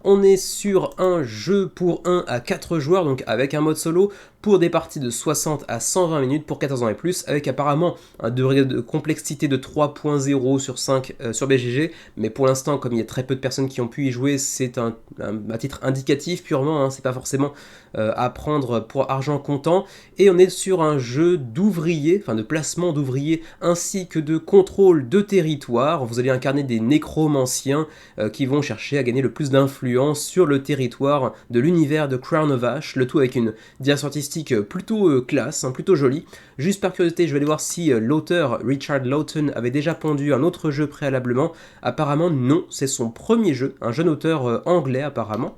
On est sur un jeu pour 1 à 4 joueurs, donc avec un mode solo, pour des parties de 60 à 120 minutes pour 14 ans et plus, avec apparemment un degré de complexité de 3.0 sur 5 sur BGG, mais pour l'instant, comme il y a très peu de personnes qui ont pu y jouer, c'est à titre indicatif purement, c'est pas forcément à prendre pour argent comptant, et on est sur un jeu d'ouvriers, enfin de placement d'ouvriers, ainsi que de contrôle de territoire. Vous allez incarner des nécromanciens qui vont chercher à gagner le plus d'influence sur le territoire de l'univers de Crown of Ash, le tout avec une direction artistique plutôt classe, plutôt jolie. Juste par curiosité, je vais aller voir si l'auteur Richard Lawton avait déjà pondu un autre jeu préalablement. Apparemment non, c'est son premier jeu, un jeune auteur anglais apparemment.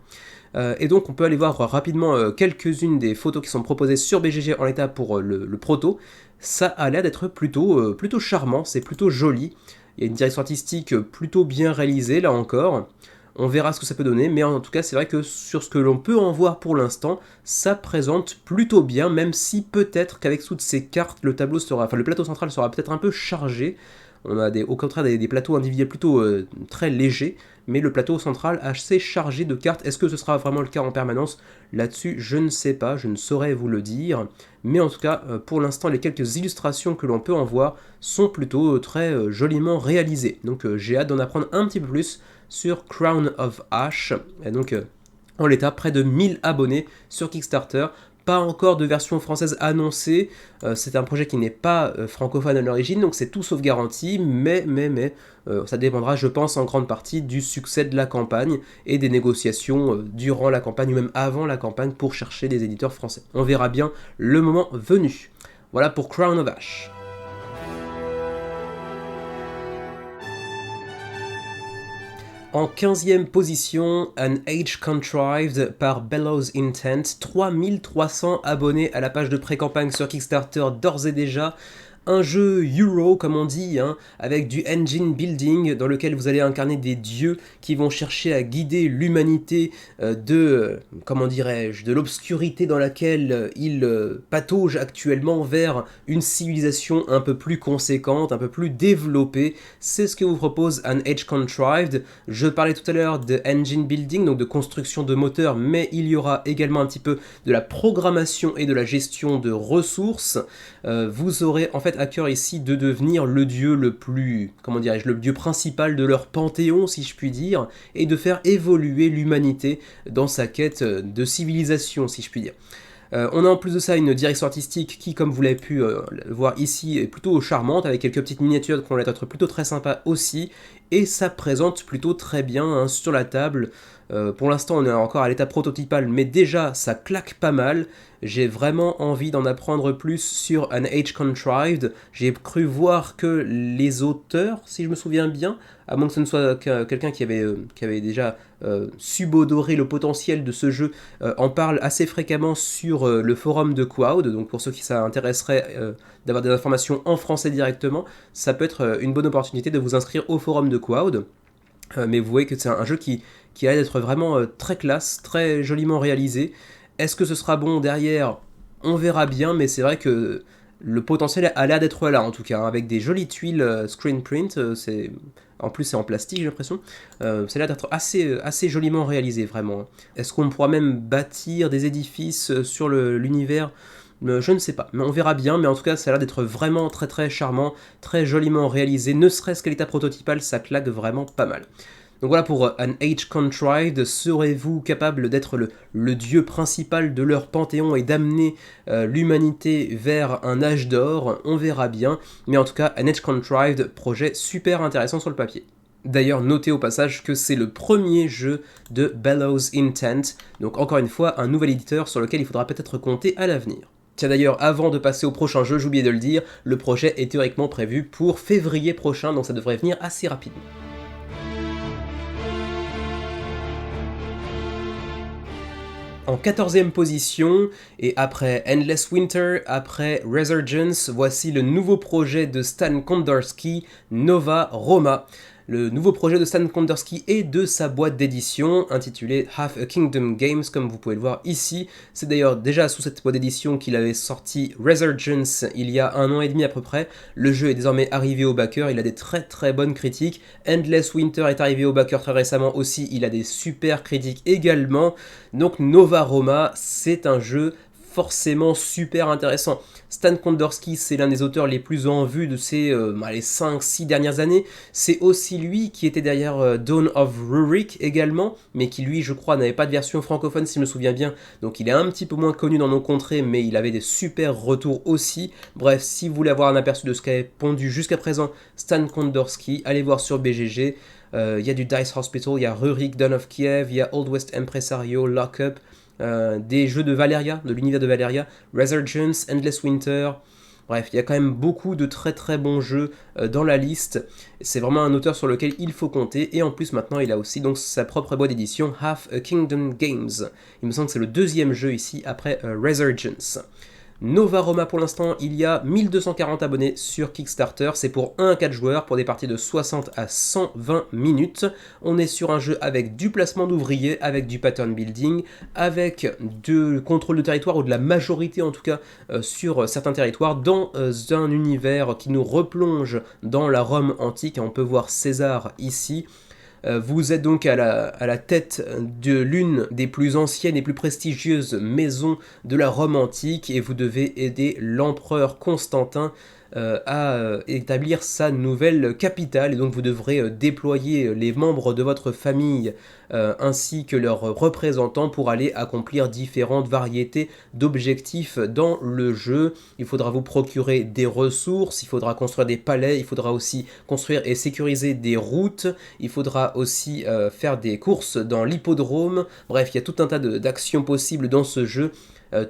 Et donc on peut aller voir rapidement quelques-unes des photos qui sont proposées sur BGG en l'état pour le proto. Ça a l'air d'être plutôt charmant, c'est plutôt joli. Il y a une direction artistique plutôt bien réalisée là encore. On verra ce que ça peut donner, mais en tout cas c'est vrai que sur ce que l'on peut en voir pour l'instant, ça présente plutôt bien, même si peut-être qu'avec toutes ces cartes, le plateau central sera peut-être un peu chargé. On a au contraire des plateaux individuels plutôt très légers, mais le plateau central assez chargé de cartes. Est-ce que ce sera vraiment le cas en permanence? Là-dessus, je ne sais pas, je ne saurais vous le dire. Mais en tout cas, pour l'instant, les quelques illustrations que l'on peut en voir sont plutôt très joliment réalisées. Donc j'ai hâte d'en apprendre un petit peu plus sur Crown of Ash. Et donc en l'état, près de 1000 abonnés sur Kickstarter. Pas encore de version française annoncée, c'est un projet qui n'est pas francophone à l'origine, donc c'est tout sauf garanti, mais ça dépendra, je pense, en grande partie du succès de la campagne et des négociations durant la campagne ou même avant la campagne pour chercher des éditeurs français. On verra bien le moment venu. Voilà pour Crown of Ash. En 15e position, An Age Contrived par Bellows Intent, 3300 abonnés à la page de pré-campagne sur Kickstarter d'ores et déjà. Un jeu Euro, comme on dit, avec du engine building, dans lequel vous allez incarner des dieux qui vont chercher à guider l'humanité de l'obscurité dans laquelle ils pataugent actuellement vers une civilisation un peu plus conséquente, un peu plus développée. C'est ce que vous propose An Age Contrived. Je parlais tout à l'heure de engine building, donc de construction de moteurs, mais il y aura également un petit peu de la programmation et de la gestion de ressources. Vous aurez en fait à cœur ici de devenir le dieu le dieu principal de leur panthéon, si je puis dire, et de faire évoluer l'humanité dans sa quête de civilisation, si je puis dire. On a en plus de ça une direction artistique qui, comme vous l'avez pu voir ici, est plutôt charmante, avec quelques petites miniatures qui ont l'air d'être plutôt très sympas aussi, et ça présente plutôt très bien sur la table. Pour l'instant on est encore à l'état prototypal, mais déjà ça claque pas mal. J'ai vraiment envie d'en apprendre plus sur An Age Contrived. J'ai cru voir que les auteurs, si je me souviens bien, à moins que ce ne soit quelqu'un qui avait déjà subodoré le potentiel de ce jeu, en parle assez fréquemment sur le forum de Quoud. Donc pour ceux qui ça intéresserait d'avoir des informations en français directement, ça peut être une bonne opportunité de vous inscrire au forum de Quoud. Mais vous voyez que c'est un jeu qui a l'air d'être vraiment très classe, très joliment réalisé. Est-ce que ce sera bon derrière? On verra bien, mais c'est vrai que le potentiel a l'air d'être là en tout cas, avec des jolies tuiles screen print, en plus c'est en plastique j'ai l'impression, ça a l'air d'être assez joliment réalisé vraiment. Est-ce qu'on pourra même bâtir des édifices sur l'univers? Je ne sais pas, mais on verra bien, mais en tout cas ça a l'air d'être vraiment très très charmant, très joliment réalisé, ne serait-ce qu'à l'état prototypal, ça claque vraiment pas mal. Donc voilà pour An Age Contrived. Serez-vous capable d'être le dieu principal de leur panthéon et d'amener l'humanité vers un âge d'or? On verra bien, mais en tout cas An Age Contrived, projet super intéressant sur le papier. D'ailleurs, notez au passage que c'est le premier jeu de Bellows Intent, donc encore une fois un nouvel éditeur sur lequel il faudra peut-être compter à l'avenir. Tiens d'ailleurs, avant de passer au prochain jeu, j'ai oublié de le dire, le projet est théoriquement prévu pour février prochain, donc ça devrait venir assez rapidement. En 14e position, et après Endless Winter, après Resurgence, voici le nouveau projet de Stan Kondorsky, Nova Roma. le nouveau projet de Stan Kondersky et de sa boîte d'édition intitulée Half a Kingdom Games, comme vous pouvez le voir ici. C'est d'ailleurs déjà sous cette boîte d'édition qu'il avait sorti Resurgence il y a 1 an et demi à peu près. Le jeu est désormais arrivé au backer, il a des très bonnes critiques. Endless Winter est arrivé au backer très récemment aussi, il a des super critiques également. Donc Nova Roma, c'est un jeu forcément super intéressant. Stan Kondersky, c'est l'un des auteurs les plus en vue de ces les 5-6 dernières années. C'est aussi lui qui était derrière Dawn of Rurik également, mais qui lui, je crois, n'avait pas de version francophone si je me souviens bien, donc il est un petit peu moins connu dans nos contrées, mais il avait des super retours aussi. Bref, si vous voulez avoir un aperçu de ce qu'avait pondu jusqu'à présent Stan Kondersky, allez voir sur BGG. Il y a du Dice Hospital, il y a Rurik, Dawn of Kiev, il y a Old West Empresario, Lockup, des jeux de Valeria, de l'univers de Valeria, Resurgence, Endless Winter. Bref, il y a quand même beaucoup de très bons jeux dans la liste. C'est vraiment un auteur sur lequel il faut compter. Et en plus, maintenant, il a aussi donc sa propre boîte d'édition, Half a Kingdom Games. Il me semble que c'est le 2e jeu ici, après Resurgence. Nova Roma, pour l'instant, il y a 1240 abonnés sur Kickstarter. C'est pour 1 à 4 joueurs, pour des parties de 60 à 120 minutes. On est sur un jeu avec du placement d'ouvriers, avec du pattern building, avec du contrôle de territoire, ou de la majorité en tout cas, sur certains territoires, dans un univers qui nous replonge dans la Rome antique. On peut voir César ici. Vous êtes donc à la tête de l'une des plus anciennes et plus prestigieuses maisons de la Rome antique, et vous devez aider l'empereur Constantin à établir sa nouvelle capitale, et donc vous devrez déployer les membres de votre famille ainsi que leurs représentants pour aller accomplir différentes variétés d'objectifs dans le jeu. Il faudra vous procurer des ressources, il faudra construire des palais, il faudra aussi construire et sécuriser des routes, il faudra aussi faire des courses dans l'hippodrome. Bref, il y a tout un tas d'actions possibles dans ce jeu.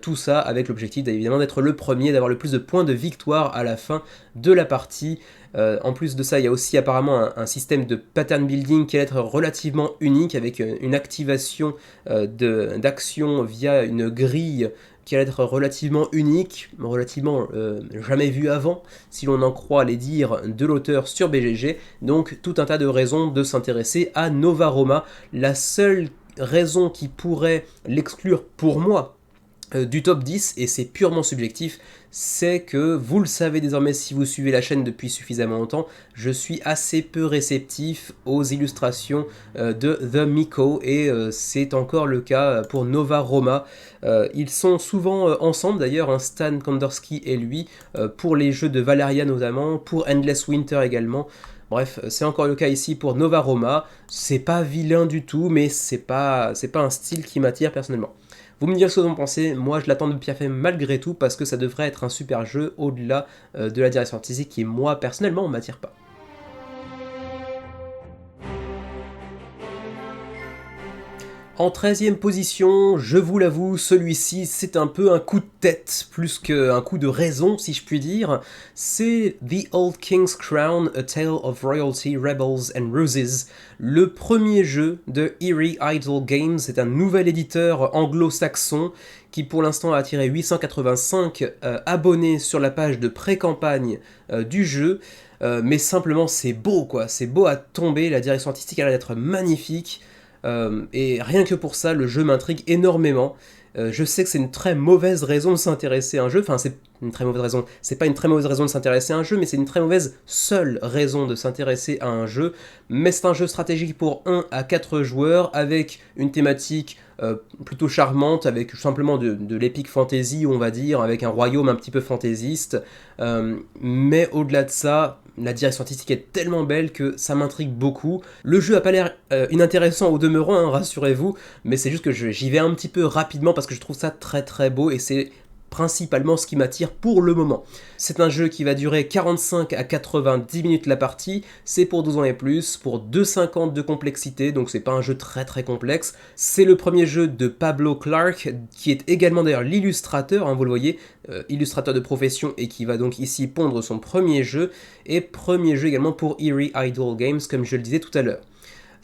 Tout ça avec l'objectif évidemment d'être le premier, d'avoir le plus de points de victoire à la fin de la partie. En plus de ça, il y a aussi apparemment un système de pattern building qui va être relativement unique, avec une activation d'action via une grille qui va être relativement unique, relativement jamais vue avant, si l'on en croit les dires de l'auteur sur BGG. Donc tout un tas de raisons de s'intéresser à Nova Roma. La seule raison qui pourrait l'exclure pour moi du top 10, et c'est purement subjectif, c'est que, vous le savez désormais si vous suivez la chaîne depuis suffisamment longtemps, je suis assez peu réceptif aux illustrations de The Miko, et c'est encore le cas pour Nova Roma. Ils sont souvent ensemble d'ailleurs, Stan Kondersky et lui, pour les jeux de Valeria notamment, pour Endless Winter également. Bref, c'est encore le cas ici pour Nova Roma. C'est pas vilain du tout, mais c'est pas un style qui m'attire personnellement. Vous me direz ce que vous en pensez, moi je l'attends de pied ferme malgré tout, parce que ça devrait être un super jeu au-delà de la direction artistique qui, moi personnellement, m'attire pas. En 13e position, je vous l'avoue, celui-ci c'est un peu un coup de tête, plus qu'un coup de raison si je puis dire. C'est The Old King's Crown, A Tale of Royalty, Rebels and Ruses, le premier jeu de Eerie Idle Games. C'est un nouvel éditeur anglo-saxon qui pour l'instant a attiré 885 abonnés sur la page de pré-campagne du jeu. Mais simplement c'est beau quoi, c'est beau à tomber, la direction artistique a l'air d'être magnifique. Et rien que pour ça, le jeu m'intrigue énormément. Je sais que c'est une très mauvaise raison de s'intéresser à un jeu, enfin c'est une très mauvaise raison, c'est pas une très mauvaise raison de s'intéresser à un jeu, mais c'est une très mauvaise seule raison de s'intéresser à un jeu. Mais c'est un jeu stratégique pour 1 à 4 joueurs, avec une thématique plutôt charmante, avec simplement de l'epic fantasy, on va dire, avec un royaume un petit peu fantaisiste. Mais au-delà de ça, la direction artistique est tellement belle que ça m'intrigue beaucoup. Le jeu a pas l'air inintéressant au demeurant, hein, rassurez-vous, mais c'est juste que j'y vais un petit peu rapidement parce que je trouve ça très beau, et c'est principalement ce qui m'attire pour le moment. C'est un jeu qui va durer 45 à 90 minutes la partie, c'est pour 12 ans et plus, pour 2,50 de complexité, donc c'est pas un jeu très complexe. C'est le premier jeu de Pablo Clark, qui est également d'ailleurs l'illustrateur, hein, vous le voyez, illustrateur de profession, et qui va donc ici pondre son premier jeu, et premier jeu également pour Eerie Idle Games, comme je le disais tout à l'heure.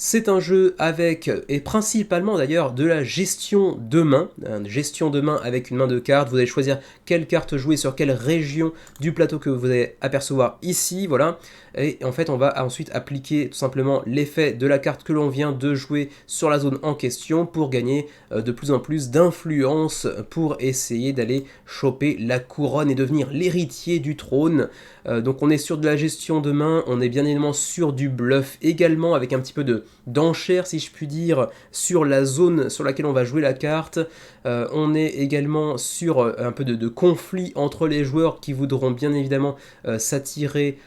C'est un jeu avec, et principalement d'ailleurs, de la gestion de main, gestion de main avec une main de cartes. Vous allez choisir quelle carte jouer sur quelle région du plateau que vous allez apercevoir ici, voilà. Et en fait, on va ensuite appliquer tout simplement l'effet de la carte que l'on vient de jouer sur la zone en question pour gagner de plus en plus d'influence pour essayer d'aller choper la couronne et devenir l'héritier du trône. Donc on est sur de la gestion de main, on est bien évidemment sur du bluff également, avec un petit peu d'enchère si je puis dire sur la zone sur laquelle on va jouer la carte. On est également sur un peu de conflit entre les joueurs qui voudront bien évidemment s'attirer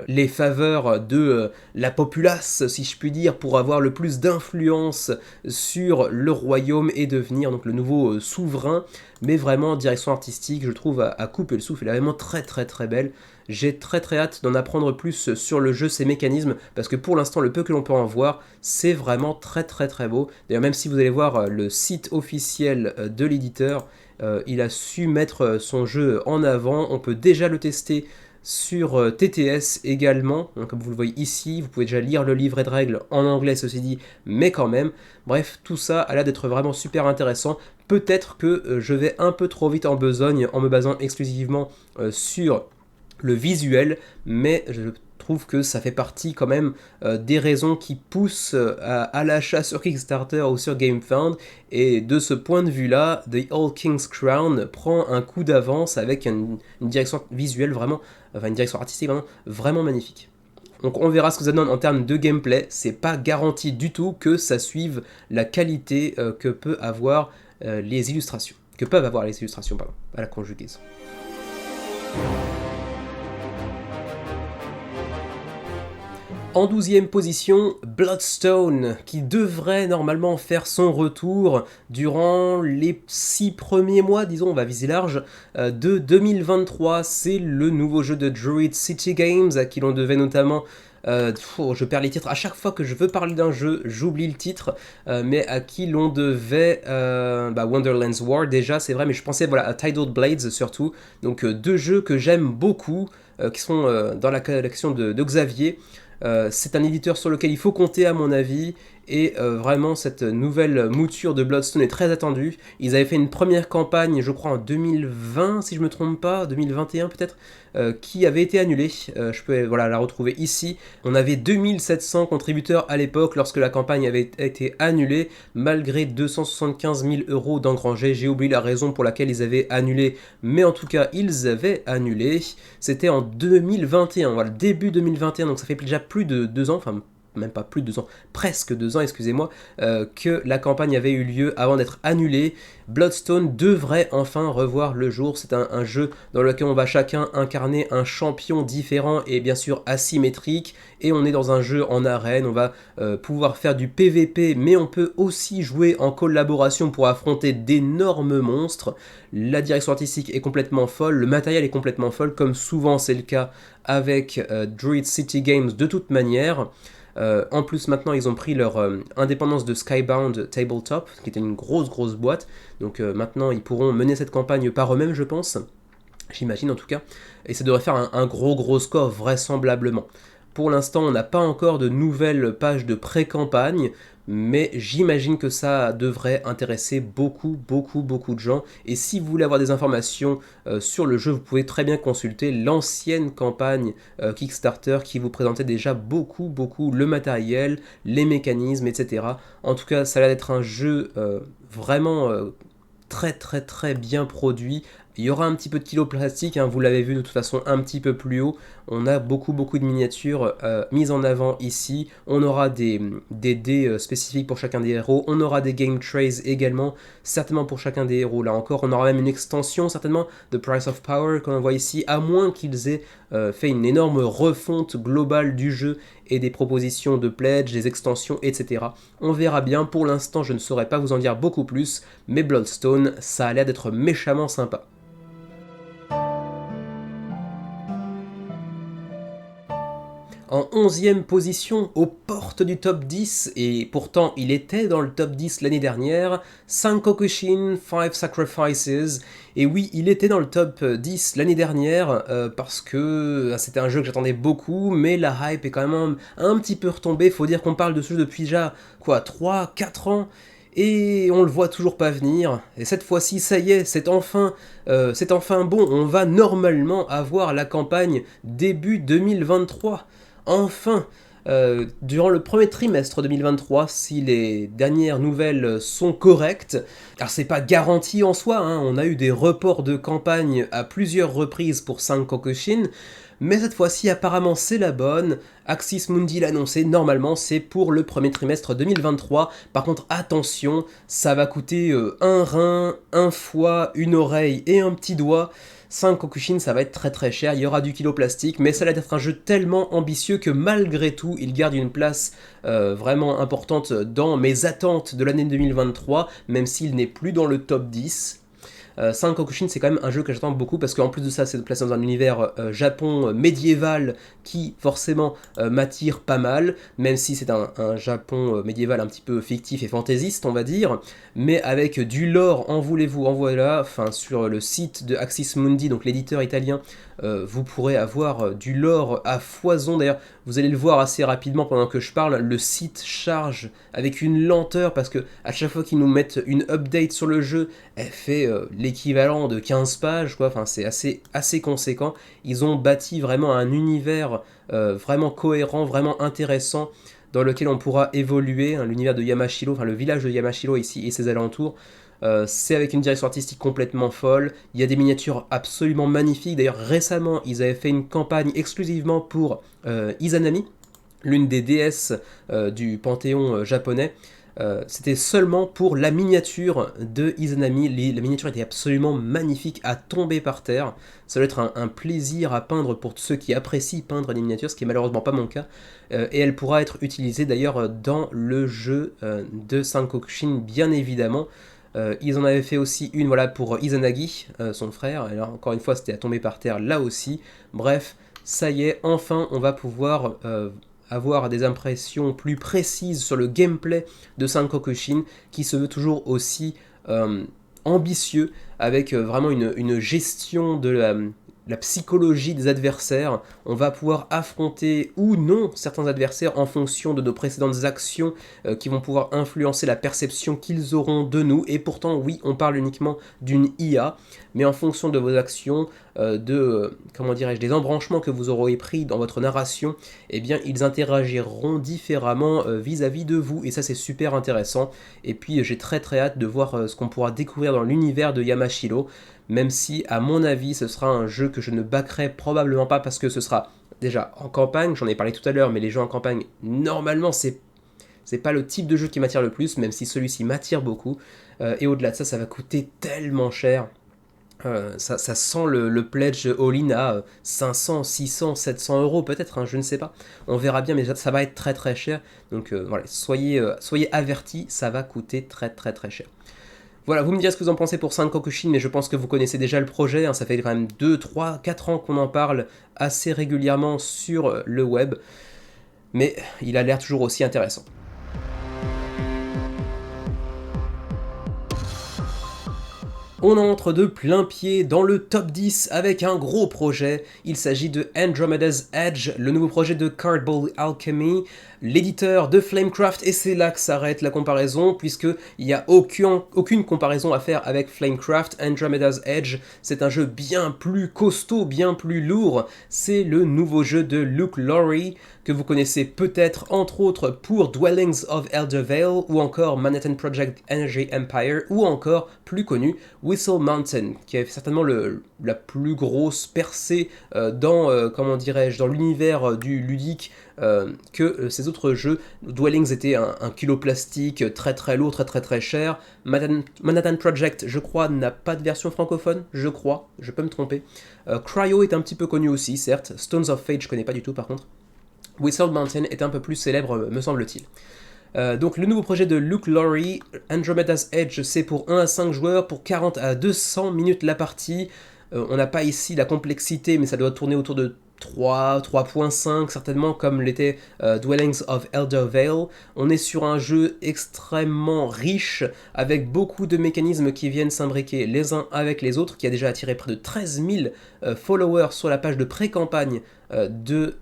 les faveurs de la populace, si je puis dire, pour avoir le plus d'influence sur le royaume et devenir donc le nouveau souverain. Mais vraiment, direction artistique, je trouve à couper le souffle, elle est vraiment très très très belle. J'ai très très hâte d'en apprendre plus sur le jeu, ses mécanismes, parce que pour l'instant, le peu que l'on peut en voir, c'est vraiment très très très beau. D'ailleurs, même si vous allez voir le site officiel de l'éditeur, il a su mettre son jeu en avant. On peut déjà le tester sur TTS également, donc, comme vous le voyez ici. Vous pouvez déjà lire le livret de règles en anglais, ceci dit, mais quand même. Bref, tout ça a l'air d'être vraiment super intéressant. Peut-être que je vais un peu trop vite en besogne en me basant exclusivement sur le visuel, mais je trouve que ça fait partie quand même des raisons qui poussent à l'achat sur Kickstarter ou sur GameFound, et de ce point de vue-là, The All King's Crown prend un coup d'avance avec une direction visuelle vraiment, enfin une direction artistique vraiment magnifique. Donc on verra ce que ça donne en termes de gameplay. C'est pas garanti du tout que ça suive la qualité que peuvent avoir les illustrations. Pardon, à la conjugaison. En 12e position, Bloodstone, qui devrait normalement faire son retour durant les 6 premiers mois, disons, on va viser large, de 2023. C'est le nouveau jeu de Druid City Games, à qui l'on devait notamment... je perds les titres, à chaque fois que je veux parler d'un jeu, j'oublie le titre, mais à qui l'on devait Wonderland's War déjà, c'est vrai, mais je pensais à Tidal Blades surtout, donc deux jeux que j'aime beaucoup, qui sont dans la collection de Xavier. C'est un éditeur sur lequel il faut compter à mon avis, et vraiment cette nouvelle mouture de Bloodstone est très attendue. Ils avaient fait une première campagne, je crois en 2020 si je me trompe pas, 2021 peut-être, qui avait été annulée. Je peux la retrouver ici. On avait 2700 contributeurs à l'époque lorsque la campagne avait été annulée, malgré 275 000 € d'engrangés. J'ai oublié la raison pour laquelle ils avaient annulé, mais en tout cas ils avaient annulé. C'était en 2021, voilà, début 2021, donc ça fait déjà plus de 2 ans, enfin même pas plus de 2 ans, presque 2 ans, excusez-moi, que la campagne avait eu lieu avant d'être annulée. Bloodstone devrait enfin revoir le jour. C'est un jeu dans lequel on va chacun incarner un champion différent et bien sûr asymétrique, et on est dans un jeu en arène. On va pouvoir faire du PVP, mais on peut aussi jouer en collaboration pour affronter d'énormes monstres. La direction artistique est complètement folle, le matériel est complètement folle, comme souvent c'est le cas avec Druid City Games de toute manière. En plus, maintenant, ils ont pris leur indépendance de Skybound Tabletop, qui était une grosse boîte. Donc maintenant, ils pourront mener cette campagne par eux-mêmes, je pense. J'imagine en tout cas. Et ça devrait faire un gros score, vraisemblablement. Pour l'instant, on n'a pas encore de nouvelles pages de pré-campagne, mais j'imagine que ça devrait intéresser beaucoup de gens. Et si vous voulez avoir des informations sur le jeu, vous pouvez très bien consulter l'ancienne campagne Kickstarter qui vous présentait déjà beaucoup le matériel, les mécanismes, etc. En tout cas, ça a l'air d'être un jeu vraiment très bien produit. Il y aura un petit peu de kilo plastique, vous l'avez vu de toute façon un petit peu plus haut. On a beaucoup de miniatures mises en avant ici. On aura des dés spécifiques pour chacun des héros. On aura des game trays également, certainement pour chacun des héros. Là encore, on aura même une extension certainement de Price of Power qu'on voit ici, à moins qu'ils aient fait une énorme refonte globale du jeu et des propositions de pledge, des extensions, etc. On verra bien. Pour l'instant, je ne saurais pas vous en dire beaucoup plus, mais Bloodstone, ça a l'air d'être méchamment sympa. En 11e position, aux portes du top 10, et pourtant il était dans le top 10 l'année dernière, Sankokushin 5 Sacrifices, et oui, il était dans le top 10 l'année dernière, parce que c'était un jeu que j'attendais beaucoup, mais la hype est quand même un petit peu retombée, faut dire qu'on parle de ce jeu depuis déjà, 3-4 ans, et on le voit toujours pas venir, et cette fois-ci, ça y est, c'est enfin bon, on va normalement avoir la campagne début 2023, enfin, durant le premier trimestre 2023, si les dernières nouvelles sont correctes. Alors c'est pas garanti en soi, hein, on a eu des reports de campagne à plusieurs reprises pour Sankokushin, mais cette fois-ci apparemment c'est la bonne. Axis Mundi l'a annoncé, normalement c'est pour le premier trimestre 2023. Par contre attention, ça va coûter un rein, un foie, une oreille et un petit doigt. Sankokushin, ça va être très très cher, il y aura du kilo plastique, mais ça va être un jeu tellement ambitieux que malgré tout, il garde une place vraiment importante dans mes attentes de l'année 2023, même s'il n'est plus dans le top 10. Sankokushin, c'est quand même un jeu que j'attends beaucoup parce qu'en plus de ça, c'est placé dans un univers Japon médiéval qui forcément m'attire pas mal, même si c'est un Japon médiéval un petit peu fictif et fantaisiste, on va dire, mais avec du lore, en voulez-vous, en voilà, enfin sur le site de Axis Mundi, donc l'éditeur italien, vous pourrez avoir du lore à foison. D'ailleurs, vous allez le voir assez rapidement pendant que je parle, le site charge avec une lenteur parce que à chaque fois qu'ils nous mettent une update sur le jeu, elle fait l'équivalent de 15 pages, quoi. Enfin, c'est assez conséquent. Ils ont bâti vraiment un univers vraiment cohérent, vraiment intéressant, dans lequel on pourra évoluer, hein, l'univers de Yamashiro, enfin le village de Yamashiro ici et ses alentours. C'est avec une direction artistique complètement folle, il y a des miniatures absolument magnifiques. D'ailleurs récemment ils avaient fait une campagne exclusivement pour Izanami, l'une des déesses du panthéon japonais. C'était seulement pour la miniature de Izanami. La miniature était absolument magnifique à tomber par terre. Ça doit être un plaisir à peindre pour ceux qui apprécient peindre des miniatures, ce qui est malheureusement pas mon cas. Et elle pourra être utilisée d'ailleurs dans le jeu de Sankokushin, bien évidemment. Ils en avaient fait aussi une voilà, pour Izanagi, son frère. Et là, encore une fois, c'était à tomber par terre là aussi. Bref, ça y est, enfin, on va pouvoir avoir des impressions plus précises sur le gameplay de Sankokushin, qui se veut toujours aussi ambitieux, avec vraiment une gestion de la psychologie des adversaires. On va pouvoir affronter ou non certains adversaires en fonction de nos précédentes actions qui vont pouvoir influencer la perception qu'ils auront de nous. Et pourtant, oui, on parle uniquement d'une IA, mais en fonction de vos actions, comment dirais-je, des embranchements que vous aurez pris dans votre narration, eh bien, ils interagiront différemment vis-à-vis de vous. Et ça, c'est super intéressant. Et puis, j'ai très très hâte de voir ce qu'on pourra découvrir dans l'univers de Yamashiro, même si, à mon avis, ce sera un jeu que je ne backerai probablement pas parce que ce sera déjà en campagne, j'en ai parlé tout à l'heure, mais les jeux en campagne, normalement, c'est pas le type de jeu qui m'attire le plus, même si celui-ci m'attire beaucoup. Et au-delà de ça, ça va coûter tellement cher. Ça sent le pledge all-in à 500, 600, 700 euros peut-être, hein, je ne sais pas. On verra bien, mais ça va être très très cher. Donc voilà, soyez avertis, ça va coûter très très très cher. Voilà, vous me direz ce que vous en pensez pour Sankokushin, mais je pense que vous connaissez déjà le projet, hein, ça fait quand même 2, 3, 4 ans qu'on en parle assez régulièrement sur le web, mais il a l'air toujours aussi intéressant. On entre de plein pied dans le top 10 avec un gros projet. Il s'agit de Andromeda's Edge, le nouveau projet de Cardboard Alchemy, l'éditeur de Flamecraft, et c'est là que s'arrête la comparaison, puisqu'il n'y a aucune comparaison à faire avec Flamecraft. Andromeda's Edge, c'est un jeu bien plus costaud, bien plus lourd. C'est le nouveau jeu de Luke Lawrie, que vous connaissez peut-être entre autres pour Dwellings of Eldervale, ou encore Manhattan Project Energy Empire, ou encore, plus connu, Whistle Mountain, qui est certainement la plus grosse percée dans l'univers du ludique que ces autres jeux. Dwellings était un kilo plastique très très lourd, très très très cher. Manhattan Project, je crois, n'a pas de version francophone, je peux me tromper. Cryo est un petit peu connu aussi, certes. Stones of Fate, je connais pas du tout par contre. Whistle Mountain est un peu plus célèbre, me semble-t-il. Donc le nouveau projet de Luke Lawrie, Andromeda's Edge, c'est pour 1 à 5 joueurs, pour 40 à 200 minutes la partie. On n'a pas ici la complexité, mais ça doit tourner autour de 3, 3.5 certainement, comme l'était Dwellings of Eldervale. On est sur un jeu extrêmement riche, avec beaucoup de mécanismes qui viennent s'imbriquer les uns avec les autres, qui a déjà attiré près de 13 000 followers sur la page de pré-campagne de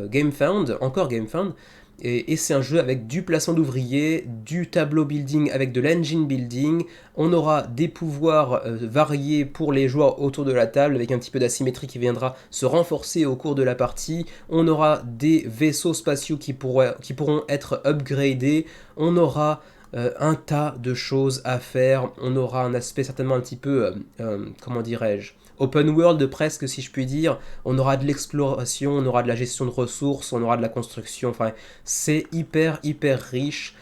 GameFound, encore GameFound. Et c'est un jeu avec du placement d'ouvriers, du tableau building avec de l'engine building. On aura des pouvoirs variés pour les joueurs autour de la table, avec un petit peu d'asymétrie qui viendra se renforcer au cours de la partie. On aura des vaisseaux spatiaux qui pourront être upgradés. On aura un tas de choses à faire. On aura un aspect certainement un petit peu, comment dirais-je, open world presque, si je puis dire. On aura de l'exploration, on aura de la gestion de ressources, on aura de la construction. Enfin, c'est hyper riche.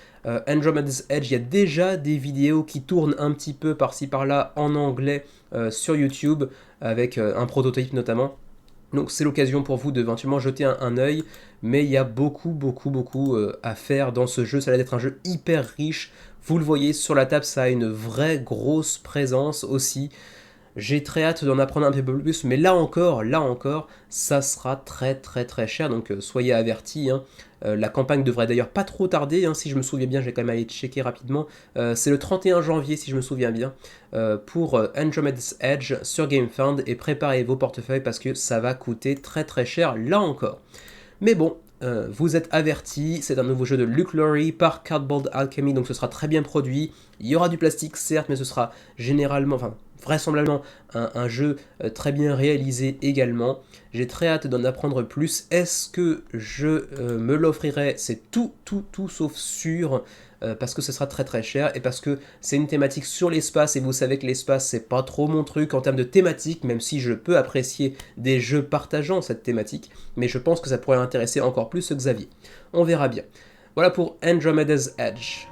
Andromeda's Edge, il y a déjà des vidéos qui tournent un petit peu par-ci par-là en anglais sur YouTube, avec un prototype notamment. Donc c'est l'occasion pour vous de éventuellement jeter un œil, mais il y a beaucoup à faire dans ce jeu. Ça a l'air d'être un jeu hyper riche. Vous le voyez sur la table, ça a une vraie grosse présence aussi. J'ai très hâte d'en apprendre un peu plus, mais là encore, ça sera très cher, donc soyez avertis. Hein. La campagne devrait d'ailleurs pas trop tarder, hein, si je me souviens bien, j'ai quand même allé checker rapidement. C'est le 31 janvier, si je me souviens bien, pour Andromeda's Edge sur GameFound, et préparez vos portefeuilles parce que ça va coûter très cher, là encore. Mais bon, vous êtes avertis, c'est un nouveau jeu de Luke Lawrie par Cardboard Alchemy, donc ce sera très bien produit. Il y aura du plastique, certes, mais ce sera vraisemblablement un jeu très bien réalisé également. J'ai très hâte d'en apprendre plus. Est-ce que je me l'offrirai? C'est tout sauf sûr, parce que ce sera très cher et parce que c'est une thématique sur l'espace, et vous savez que l'espace c'est pas trop mon truc en termes de thématique, même si je peux apprécier des jeux partageant cette thématique, mais je pense que ça pourrait intéresser encore plus Xavier. On verra bien. Voilà pour Andromeda's Edge.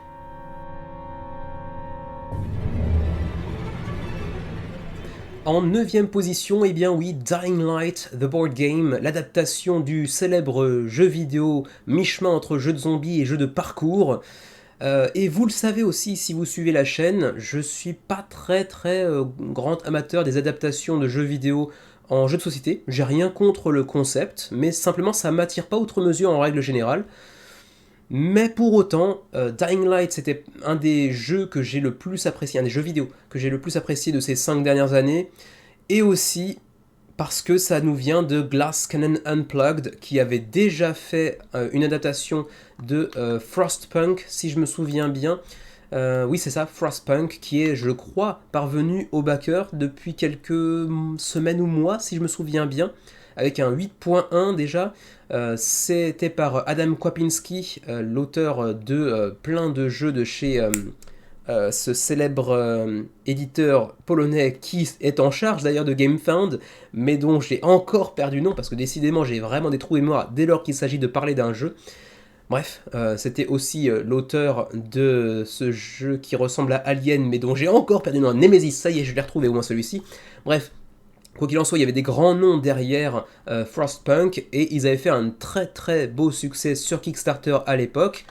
En 9ème position, eh bien oui, Dying Light, The Board Game, l'adaptation du célèbre jeu vidéo mi-chemin entre jeu de zombies et jeu de parcours. Et vous le savez aussi si vous suivez la chaîne, je suis pas très grand amateur des adaptations de jeux vidéo en jeu de société. J'ai rien contre le concept, mais simplement ça m'attire pas outre mesure en règle générale. Mais pour autant, Dying Light, c'était un des jeux que j'ai le plus apprécié, un des jeux vidéo que j'ai le plus apprécié de ces 5 dernières années, et aussi parce que ça nous vient de Glass Cannon Unplugged, qui avait déjà fait une adaptation de Frostpunk, si je me souviens bien. Oui, c'est ça, Frostpunk, qui est, je crois, parvenu au backer depuis quelques semaines ou mois, si je me souviens bien, avec un 8.1 déjà. C'était par Adam Kwapinski, l'auteur de plein de jeux de chez ce célèbre éditeur polonais qui est en charge d'ailleurs de GameFound, mais dont j'ai encore perdu le nom, parce que décidément j'ai vraiment des trous de mémoire dès lors qu'il s'agit de parler d'un jeu. Bref, c'était aussi l'auteur de ce jeu qui ressemble à Alien, mais dont j'ai encore perdu le nom, Nemesis, ça y est, je l'ai retrouvé au moins celui-ci. Bref, quoi qu'il en soit, il y avait des grands noms derrière Frostpunk, et ils avaient fait un très beau succès sur Kickstarter à l'époque.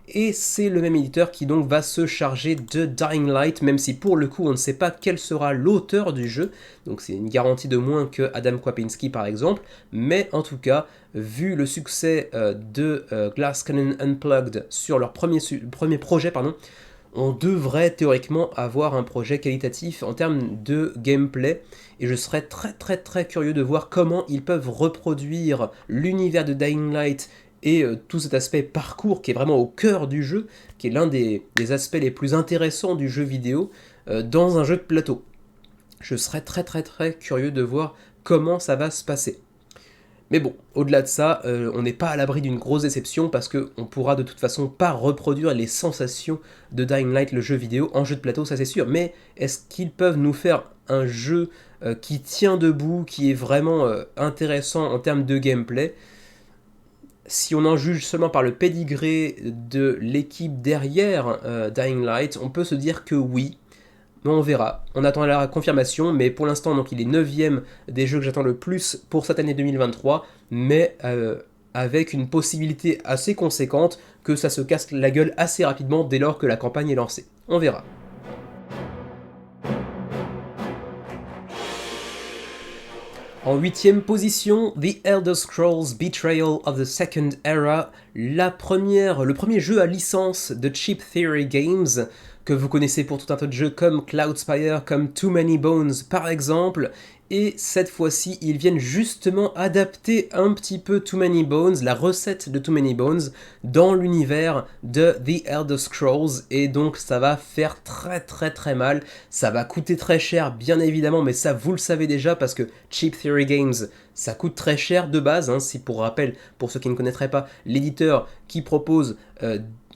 Et c'est le même éditeur qui donc va se charger de Dying Light, même si pour le coup on ne sait pas quel sera l'auteur du jeu, donc c'est une garantie de moins que Adam Kwapinski par exemple, mais en tout cas, vu le succès de Glass Cannon Unplugged sur leur premier projet, on devrait théoriquement avoir un projet qualitatif en termes de gameplay, et je serais très curieux de voir comment ils peuvent reproduire l'univers de Dying Light et tout cet aspect parcours qui est vraiment au cœur du jeu, qui est l'un des aspects les plus intéressants du jeu vidéo, dans un jeu de plateau. Je serais très curieux de voir comment ça va se passer. Mais bon, au-delà de ça, on n'est pas à l'abri d'une grosse déception, parce qu'on pourra de toute façon pas reproduire les sensations de Dying Light, le jeu vidéo, en jeu de plateau, ça c'est sûr. Mais est-ce qu'ils peuvent nous faire un jeu qui tient debout, qui est vraiment intéressant en termes de gameplay? Si on en juge seulement par le pédigré de l'équipe derrière Dying Light, on peut se dire que oui, mais on verra. On attend la confirmation, mais pour l'instant, donc il est 9ème des jeux que j'attends le plus pour cette année 2023, mais avec une possibilité assez conséquente que ça se casse la gueule assez rapidement dès lors que la campagne est lancée. On verra. En 8e position, The Elder Scrolls Betrayal of the Second Era, le premier jeu à licence de Cheap Theory Games, que vous connaissez pour tout un tas de jeux comme Cloudspire, comme Too Many Bones par exemple, et cette fois-ci ils viennent justement adapter un petit peu Too Many Bones, la recette de Too Many Bones, dans l'univers de The Elder Scrolls, et donc ça va faire très mal, ça va coûter très cher bien évidemment, mais ça vous le savez déjà parce que Cheap Theory Games, ça coûte très cher de base, hein, si pour rappel, pour ceux qui ne connaîtraient pas, l'éditeur qui propose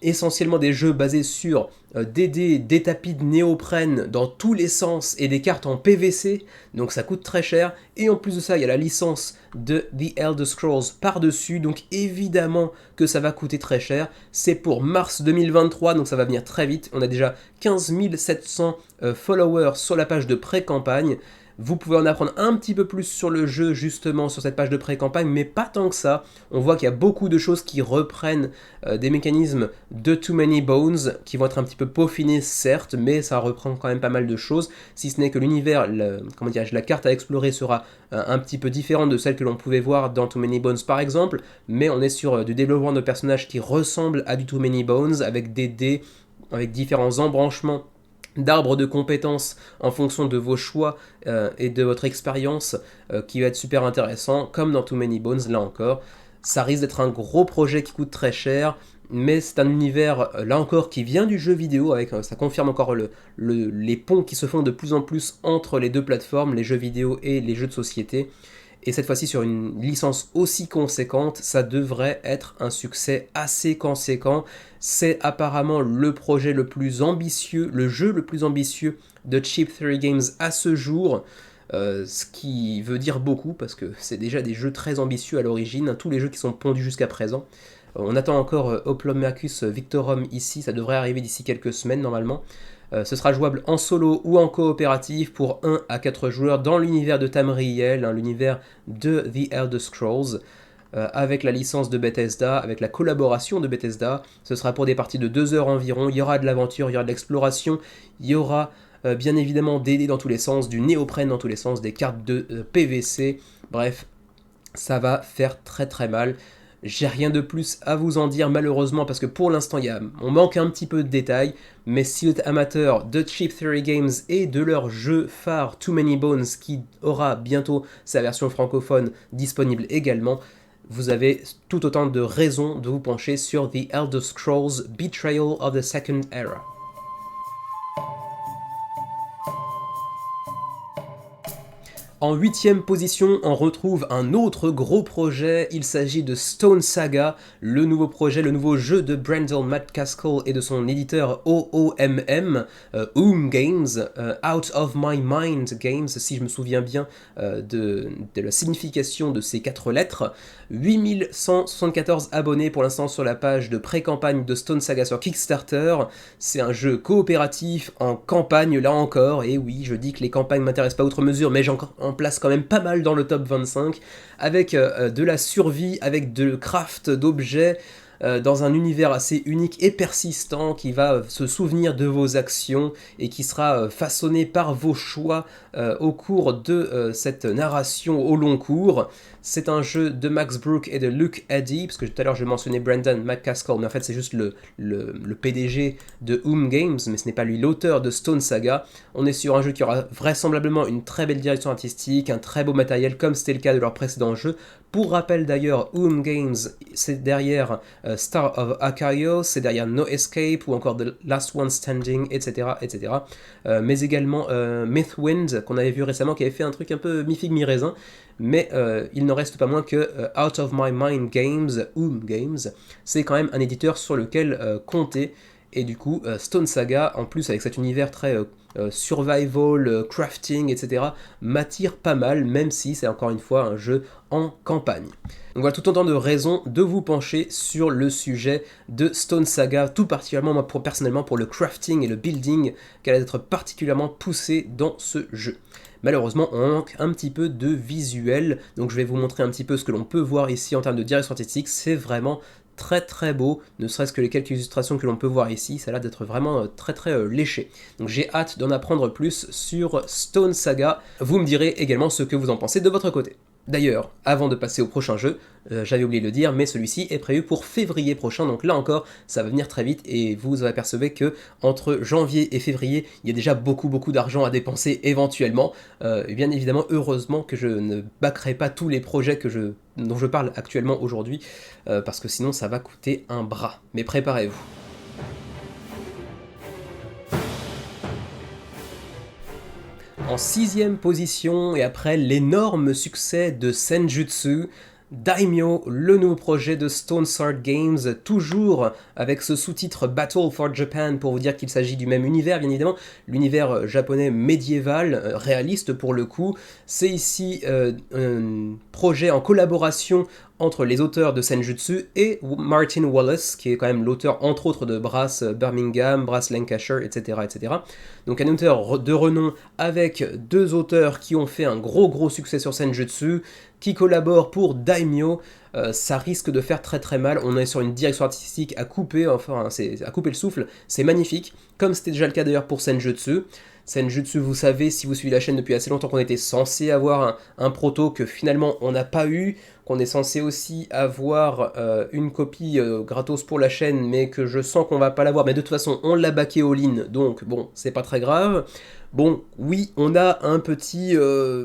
essentiellement des jeux basés sur des dés, des tapis de néoprène dans tous les sens et des cartes en PVC, donc ça coûte très cher, et en plus de ça il y a la licence de The Elder Scrolls par-dessus, donc évidemment que ça va coûter très cher. C'est pour mars 2023, donc ça va venir très vite, on a déjà 15 700 followers sur la page de pré-campagne. Vous pouvez en apprendre un petit peu plus sur le jeu justement sur cette page de pré-campagne, mais pas tant que ça. On voit qu'il y a beaucoup de choses qui reprennent des mécanismes de Too Many Bones, qui vont être un petit peu peaufinés certes, mais ça reprend quand même pas mal de choses, si ce n'est que l'univers, la carte à explorer sera un petit peu différente de celle que l'on pouvait voir dans Too Many Bones par exemple, mais on est sur du développement de personnages qui ressemblent à du Too Many Bones, avec des dés, avec différents embranchements d'arbres de compétences en fonction de vos choix et de votre expérience qui va être super intéressant, comme dans Too Many Bones, là encore. Ça risque d'être un gros projet qui coûte très cher, mais c'est un univers, là encore, qui vient du jeu vidéo, avec, ça confirme encore les ponts qui se font de plus en plus entre les deux plateformes, les jeux vidéo et les jeux de société. Et cette fois-ci sur une licence aussi conséquente, ça devrait être un succès assez conséquent. C'est apparemment le projet le plus ambitieux, le jeu le plus ambitieux de Cheap Theory Games à ce jour. Ce qui veut dire beaucoup, parce que c'est déjà des jeux très ambitieux à l'origine, tous les jeux qui sont pondus jusqu'à présent. On attend encore Hoplomachus Victorum ici, ça devrait arriver d'ici quelques semaines normalement. Ce sera jouable en solo ou en coopératif pour 1 à 4 joueurs dans l'univers de Tamriel, hein, l'univers de The Elder Scrolls, avec la licence de Bethesda, avec la collaboration de Bethesda. Ce sera pour des parties de 2 heures environ, il y aura de l'aventure, il y aura de l'exploration, il y aura bien évidemment des dés dans tous les sens, du néoprène dans tous les sens, des cartes de PVC, bref, ça va faire très mal. J'ai rien de plus à vous en dire malheureusement parce que pour l'instant on manque un petit peu de détails, mais si vous êtes amateur de Cheap Theory Games et de leur jeu phare Too Many Bones qui aura bientôt sa version francophone disponible également, vous avez tout autant de raisons de vous pencher sur The Elder Scrolls Betrayal of the Second Era. En 8e position, on retrouve un autre gros projet, il s'agit de Stone Saga, le nouveau projet, le nouveau jeu de Brendel McCaskill et de son éditeur OOMM, Games, Out of My Mind Games, si je me souviens bien de la signification de ces 4 lettres. 8174 abonnés pour l'instant sur la page de pré-campagne de Stone Saga sur Kickstarter. C'est un jeu coopératif en campagne là encore, et oui, je dis que les campagnes m'intéressent pas outre mesure, mais j'en place quand même pas mal dans le top 25, avec de la survie, avec de craft d'objets, dans un univers assez unique et persistant qui va se souvenir de vos actions et qui sera façonné par vos choix au cours de cette narration au long cours. C'est un jeu de Max Brook et de Luke Addy, parce que tout à l'heure je mentionnais Brendel McCaskill, mais en fait c'est juste le PDG de Games, mais ce n'est pas lui l'auteur de Stone Saga. On est sur un jeu qui aura vraisemblablement une très belle direction artistique, un très beau matériel, comme c'était le cas de leur précédent jeu. Pour rappel d'ailleurs, Games, c'est derrière Star of Acario, c'est derrière No Escape, ou encore The Last One Standing, etc. Mais également Mythwind, qu'on avait vu récemment, qui avait fait un truc un peu mi-figue mi-raisin, mais il n'en reste pas moins que Out of My Mind Games, Games, c'est quand même un éditeur sur lequel compter, et du coup Stone Saga, en plus avec cet univers très survival, crafting, etc., m'attire pas mal, même si c'est encore une fois un jeu en campagne. Donc voilà tout autant de raisons de vous pencher sur le sujet de Stone Saga, tout particulièrement moi personnellement pour le crafting et le building, qui allait être particulièrement poussé dans ce jeu. Malheureusement, on manque un petit peu de visuel, donc je vais vous montrer un petit peu ce que l'on peut voir ici en termes de direction artistique. C'est vraiment très très beau, ne serait-ce que les quelques illustrations que l'on peut voir ici, ça a l'air d'être vraiment très très léché. Donc j'ai hâte d'en apprendre plus sur Stone Saga, vous me direz également ce que vous en pensez de votre côté. D'ailleurs, avant de passer au prochain jeu, j'avais oublié de le dire, mais celui-ci est prévu pour février prochain, donc là encore, ça va venir très vite, et vous apercevez que entre janvier et février, il y a déjà beaucoup d'argent à dépenser éventuellement, et bien évidemment, heureusement que je ne backerai pas tous les projets dont je parle actuellement aujourd'hui, parce que sinon ça va coûter un bras, mais préparez-vous. En 6ème position, et après l'énorme succès de Senjutsu, Daimyo, le nouveau projet de Stone Sword Games, toujours avec ce sous-titre Battle for Japan pour vous dire qu'il s'agit du même univers, bien évidemment, l'univers japonais médiéval, réaliste pour le coup. C'est ici un projet en collaboration entre les auteurs de Senjutsu et Martin Wallace, qui est quand même l'auteur entre autres de Brass Birmingham, Brass Lancashire, etc., etc. Donc un auteur de renom avec deux auteurs qui ont fait un gros succès sur Senjutsu, qui collaborent pour Daimyo. Ça risque de faire très très mal, on est sur une direction artistique à couper, enfin à couper le souffle, c'est magnifique, comme c'était déjà le cas d'ailleurs pour Senjutsu. Senjutsu, vous savez, si vous suivez la chaîne depuis assez longtemps, qu'on était censé avoir un proto que finalement on n'a pas eu, qu'on est censé aussi avoir une copie gratos pour la chaîne, mais que je sens qu'on va pas l'avoir, mais de toute façon on l'a backé all-in, donc bon, c'est pas très grave. Bon, oui, on a un petit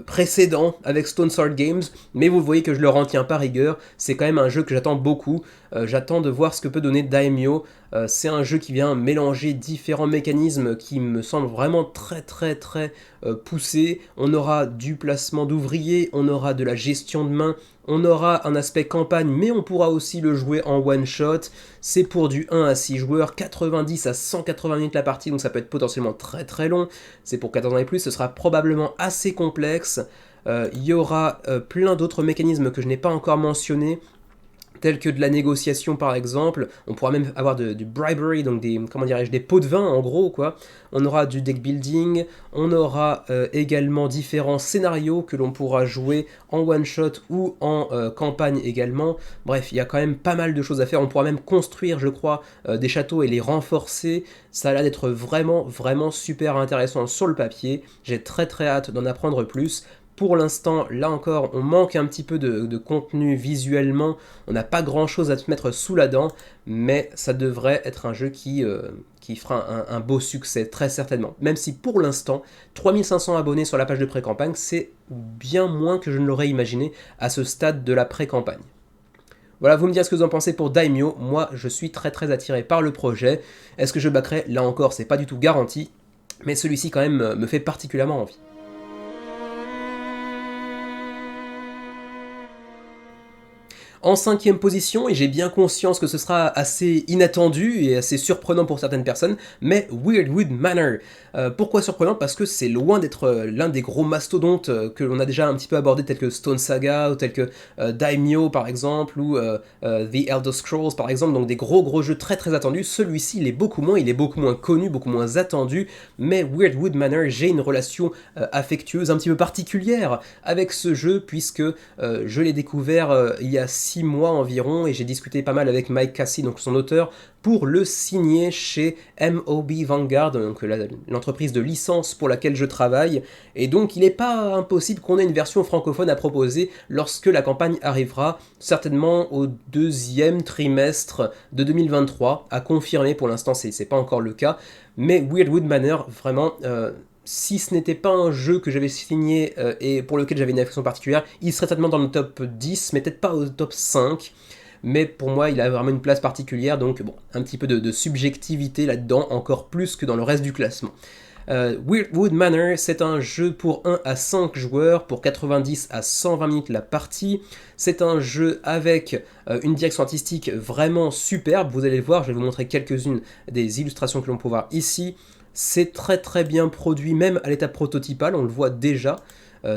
précédent avec Stone Sword Games, mais vous voyez que je leur en tiens pas rigueur, c'est quand même un jeu que j'attends beaucoup, j'attends de voir ce que peut donner Daimyo. C'est un jeu qui vient mélanger différents mécanismes qui me semblent vraiment très poussés. On aura du placement d'ouvriers, on aura de la gestion de main, on aura un aspect campagne, mais on pourra aussi le jouer en one shot. C'est pour du 1 à 6 joueurs, 90 à 180 minutes la partie, donc ça peut être potentiellement très long. C'est pour 14 ans et plus, ce sera probablement assez complexe. Il y aura plein d'autres mécanismes que je n'ai pas encore mentionnés, tels que de la négociation par exemple, on pourra même avoir du bribery, donc des pots de vin en gros quoi. On aura du deck building, on aura également différents scénarios que l'on pourra jouer en one shot ou en campagne également. Bref, il y a quand même pas mal de choses à faire, on pourra même construire je crois des châteaux et les renforcer. Ça a l'air d'être vraiment super intéressant sur le papier, j'ai très hâte d'en apprendre plus. Pour l'instant, là encore, on manque un petit peu de contenu visuellement, on n'a pas grand chose à te mettre sous la dent, mais ça devrait être un jeu qui fera un beau succès, très certainement. Même si pour l'instant, 3500 abonnés sur la page de pré-campagne, c'est bien moins que je ne l'aurais imaginé à ce stade de la pré-campagne. Voilà, vous me direz ce que vous en pensez pour Daimyo, moi je suis très attiré par le projet. Est-ce que je backerai? Là encore, c'est pas du tout garanti, mais celui-ci quand même me fait particulièrement envie. En 5ème position, et j'ai bien conscience que ce sera assez inattendu et assez surprenant pour certaines personnes, mais Weirdwood Manor. Pourquoi surprenant? Parce que c'est loin d'être l'un des gros mastodontes que l'on a déjà un petit peu abordé, tels que Stone Saga, ou tels que Daimyo par exemple, ou The Elder Scrolls par exemple, donc des gros jeux très attendus. Celui-ci il est beaucoup moins connu, beaucoup moins attendu, mais Weirdwood Manor, j'ai une relation affectueuse un petit peu particulière avec ce jeu, puisque je l'ai découvert il y a 6 mois environ, et j'ai discuté pas mal avec Mike Cassie, donc son auteur, pour le signer chez MOB Vanguard, donc l'entreprise de licence pour laquelle je travaille, et donc il n'est pas impossible qu'on ait une version francophone à proposer lorsque la campagne arrivera, certainement au 2e trimestre de 2023, à confirmer, pour l'instant c'est pas encore le cas, mais Weirdwood Manor, vraiment... si ce n'était pas un jeu que j'avais signé et pour lequel j'avais une affection particulière, il serait certainement dans le top 10, mais peut-être pas au top 5. Mais pour moi, il a vraiment une place particulière, donc bon, un petit peu de subjectivité là-dedans, encore plus que dans le reste du classement. Weirdwood Manor, c'est un jeu pour 1 à 5 joueurs, pour 90 à 120 minutes la partie. C'est un jeu avec une direction artistique vraiment superbe, vous allez le voir, je vais vous montrer quelques-unes des illustrations que l'on peut voir ici. C'est très bien produit, même à l'état prototypal, on le voit déjà.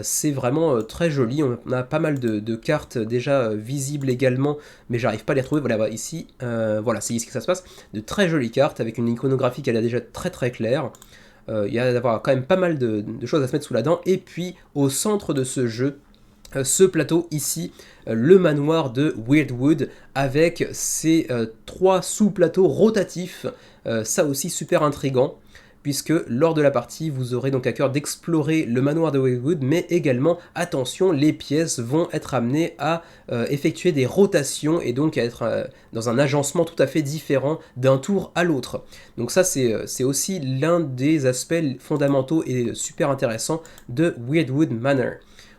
C'est vraiment très joli, on a pas mal de cartes déjà visibles également, mais j'arrive pas à les retrouver, voilà, ici, voilà, c'est ici que ça se passe. De très jolies cartes, avec une iconographie qui est déjà très claire. Il y a d'avoir quand même pas mal de choses à se mettre sous la dent, et puis au centre de ce jeu, ce plateau ici, le manoir de Weirdwood, avec ses 3 sous-plateaux rotatifs, ça aussi super intriguant, puisque lors de la partie, vous aurez donc à cœur d'explorer le manoir de Weirdwood, mais également, attention, les pièces vont être amenées à effectuer des rotations, et donc à être dans un agencement tout à fait différent d'un tour à l'autre. Donc ça, c'est aussi l'un des aspects fondamentaux et super intéressants de Weirdwood Manor.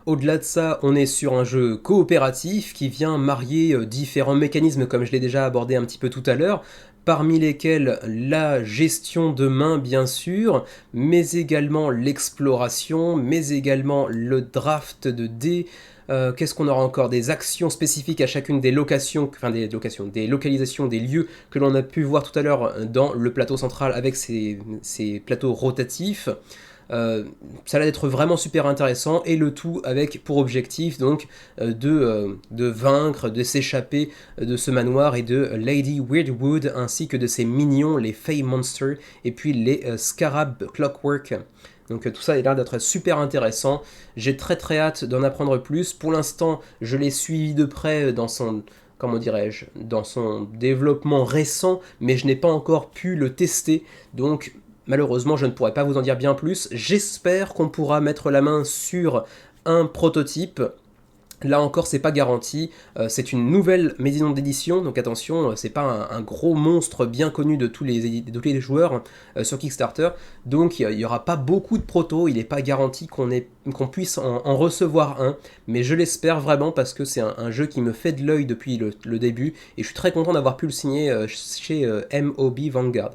Au-delà de ça, on est sur un jeu coopératif qui vient marier différents mécanismes, comme je l'ai déjà abordé un petit peu tout à l'heure, parmi lesquels la gestion de main bien sûr, mais également l'exploration, mais également le draft de dés. Qu'est-ce qu'on aura encore? Des actions spécifiques à chacune des locations, enfin des localisations, des lieux que l'on a pu voir tout à l'heure dans le plateau central avec ces plateaux rotatifs. Ça a l'air d'être vraiment super intéressant, et le tout avec pour objectif donc de vaincre, de s'échapper de ce manoir et de Lady Weirdwood, ainsi que de ses minions, les Fey Monsters, et puis les Scarab Clockwork. Donc tout ça a l'air d'être super intéressant, j'ai très hâte d'en apprendre plus. Pour l'instant, je l'ai suivi de près dans son... comment dirais-je, dans son développement récent, mais je n'ai pas encore pu le tester, donc malheureusement, je ne pourrai pas vous en dire bien plus. J'espère qu'on pourra mettre la main sur un prototype. Là encore, c'est pas garanti. C'est une nouvelle maison d'édition, donc attention, c'est pas un gros monstre bien connu de tous les joueurs sur Kickstarter. Donc il n'y aura pas beaucoup de protos. Il n'est pas garanti qu'on puisse en recevoir un, mais je l'espère vraiment parce que c'est un jeu qui me fait de l'œil depuis le début, et je suis très content d'avoir pu le signer chez MOB Vanguard.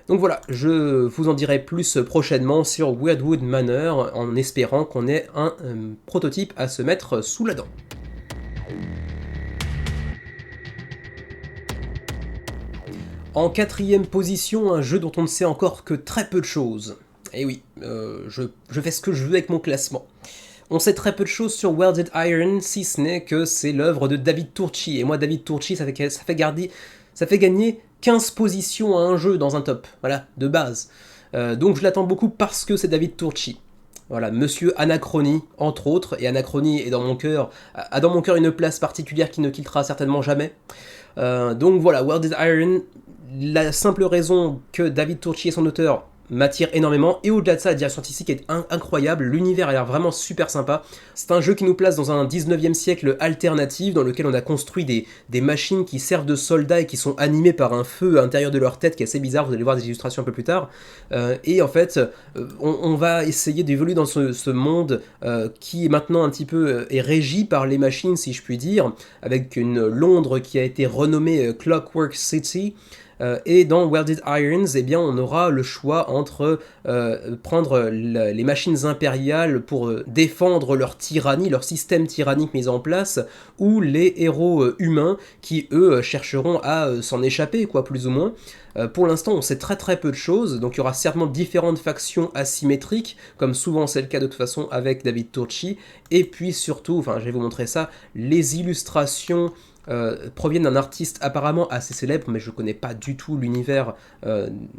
Donc voilà, je vous en dirai plus prochainement sur Weirdwood Manor, en espérant qu'on ait un prototype à se mettre sous la dent. En 4e position, un jeu dont on ne sait encore que très peu de choses. Et oui, je fais ce que je veux avec mon classement. On sait très peu de choses sur Welded Iron, si ce n'est que c'est l'œuvre de David Turczi. Et moi, David Turczi, ça fait gagner 15 positions à un jeu dans un top, voilà, de base. Donc je l'attends beaucoup parce que c'est David Turczi. Voilà, Monsieur Anachronie, entre autres, et Anachronie est a dans mon cœur une place particulière qui ne quittera certainement jamais. Donc voilà, Welded Iron, la simple raison que David Turczi est son auteur m'attire énormément, et au-delà de ça, la direction artistique est incroyable, l'univers a l'air vraiment super sympa. C'est un jeu qui nous place dans un 19e siècle alternatif, dans lequel on a construit des machines qui servent de soldats et qui sont animées par un feu à l'intérieur de leur tête qui est assez bizarre, vous allez voir des illustrations un peu plus tard. Et en fait, on va essayer d'évoluer dans ce monde qui est maintenant un petit peu est régi par les machines, si je puis dire, avec une Londres qui a été renommée Clockwork City. Et dans Welded Irons, eh bien, on aura le choix entre prendre les machines impériales pour défendre leur tyrannie, leur système tyrannique mis en place, ou les héros humains qui, eux, chercheront à s'en échapper, quoi, plus ou moins. Pour l'instant, on sait très peu de choses, donc il y aura certainement différentes factions asymétriques, comme souvent c'est le cas de toute façon avec David Turczi, et puis surtout, enfin je vais vous montrer ça, les illustrations proviennent d'un artiste apparemment assez célèbre, mais je connais pas du tout l'univers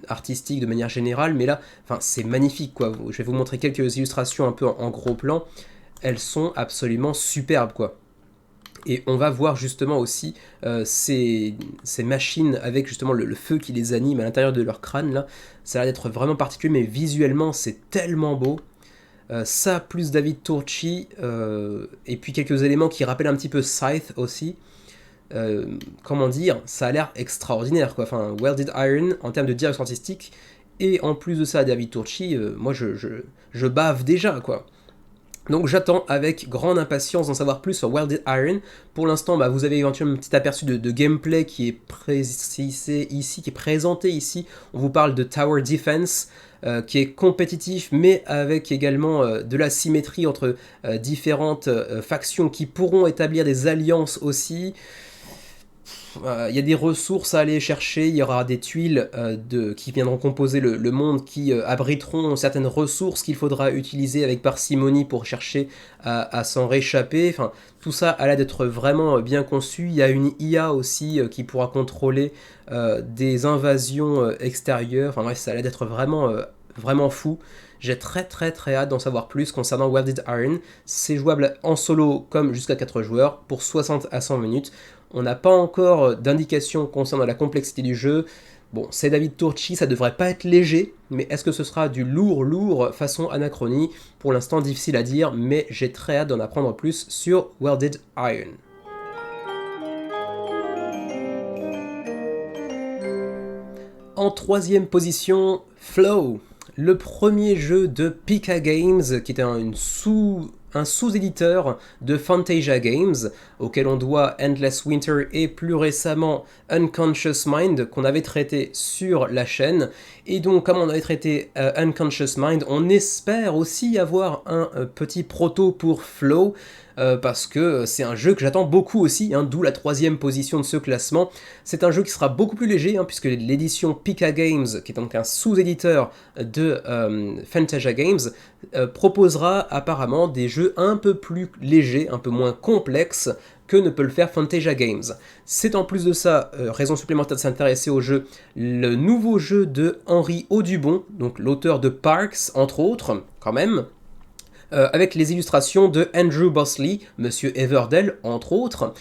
artistique de manière générale, mais là, c'est magnifique, quoi. Je vais vous montrer quelques illustrations un peu en gros plan, elles sont absolument superbes, quoi. Et on va voir justement aussi ces machines avec justement le feu qui les anime à l'intérieur de leur crâne, là. Ça a l'air d'être vraiment particulier, mais visuellement c'est tellement beau. Ça plus David Turczi, et puis quelques éléments qui rappellent un petit peu Scythe aussi. Comment dire, ça a l'air extraordinaire, quoi. Enfin, Welded Iron en termes de direction artistique, et en plus de ça, David Turczi, moi je bave déjà, quoi. Donc j'attends avec grande impatience d'en savoir plus sur Welded Iron. Pour l'instant, vous avez éventuellement un petit aperçu de gameplay qui est précisé ici, qui est présenté ici. On vous parle de Tower Defense, qui est compétitif, mais avec également de la symétrie entre différentes factions qui pourront établir des alliances aussi. Il y a des ressources à aller chercher, il y aura des tuiles qui viendront composer le monde, qui abriteront certaines ressources qu'il faudra utiliser avec parcimonie pour chercher à s'en réchapper. Enfin, tout ça a l'air d'être vraiment bien conçu. Il y a une IA aussi qui pourra contrôler des invasions extérieures. Enfin bref, ça a l'air d'être vraiment fou. J'ai très hâte d'en savoir plus concernant Welded Iron. C'est jouable en solo comme jusqu'à 4 joueurs pour 60 à 100 minutes. On n'a pas encore d'indication concernant la complexité du jeu. Bon, c'est David Turczi, ça devrait pas être léger, mais est-ce que ce sera du lourd façon Anachronie? Pour l'instant, difficile à dire, mais j'ai très hâte d'en apprendre plus sur Welded Iron. En troisième position, Flow, le premier jeu de Pika Games, qui était un sous-éditeur de Fantasia Games, auquel on doit Endless Winter et plus récemment Unconscious Mind, qu'on avait traité sur la chaîne. Et donc, comme on avait traité Unconscious Mind, on espère aussi avoir un petit proto pour Flow, parce que c'est un jeu que j'attends beaucoup aussi, hein, d'où la troisième position de ce classement. C'est un jeu qui sera beaucoup plus léger, hein, puisque l'édition Pika Games, qui est donc un sous-éditeur de Fantasia Games, proposera apparemment des jeux un peu plus légers, un peu moins complexes que ne peut le faire Fantasia Games. C'est en plus de ça, raison supplémentaire de s'intéresser au jeu, le nouveau jeu de Henri Audubon, donc l'auteur de Parks, entre autres, quand même, avec les illustrations de Andrew Bosley, Monsieur Everdell, entre autres.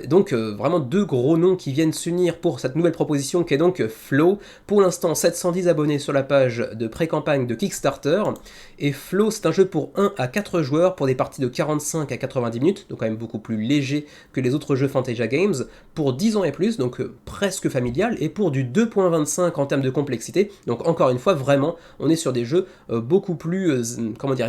Donc vraiment deux gros noms qui viennent s'unir pour cette nouvelle proposition qui est donc Flow. Pour l'instant, 710 abonnés sur la page de pré-campagne de Kickstarter. Et Flow, c'est un jeu pour 1 à 4 joueurs pour des parties de 45 à 90 minutes, donc quand même beaucoup plus léger que les autres jeux Fantasia Games, pour 10 ans et plus, donc presque familial, et pour du 2.25 en termes de complexité. Donc encore une fois, vraiment, on est sur des jeux beaucoup plus,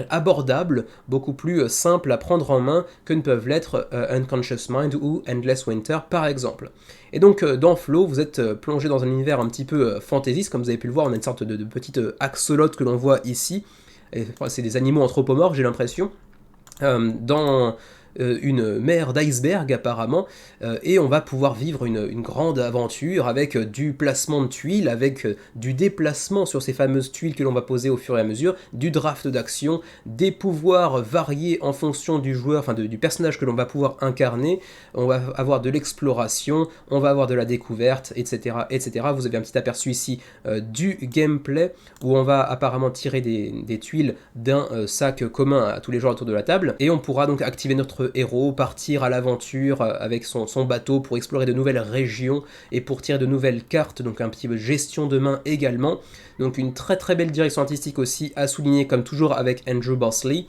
abordables, beaucoup plus simples à prendre en main que ne peuvent l'être Unconscious Mind ou Endless Winter par exemple. Et donc dans Flow, vous êtes plongé dans un univers un petit peu fantaisiste, comme vous avez pu le voir, on a une sorte de petite axolote que l'on voit ici. C'est des animaux anthropomorphes, j'ai l'impression, dans une mer d'iceberg apparemment, et on va pouvoir vivre une grande aventure avec du placement de tuiles, avec du déplacement sur ces fameuses tuiles que l'on va poser au fur et à mesure, du draft d'action, des pouvoirs variés en fonction du joueur, enfin du personnage que l'on va pouvoir incarner. On va avoir de l'exploration, on va avoir de la découverte, etc. etc. Vous avez un petit aperçu ici du gameplay, où on va apparemment tirer des tuiles d'un sac commun à tous les joueurs autour de la table, et on pourra donc activer notre héros, partir à l'aventure avec son bateau pour explorer de nouvelles régions et pour tirer de nouvelles cartes, donc un petit peu gestion de main également. Donc une très belle direction artistique aussi à souligner, comme toujours avec Andrew Bosley.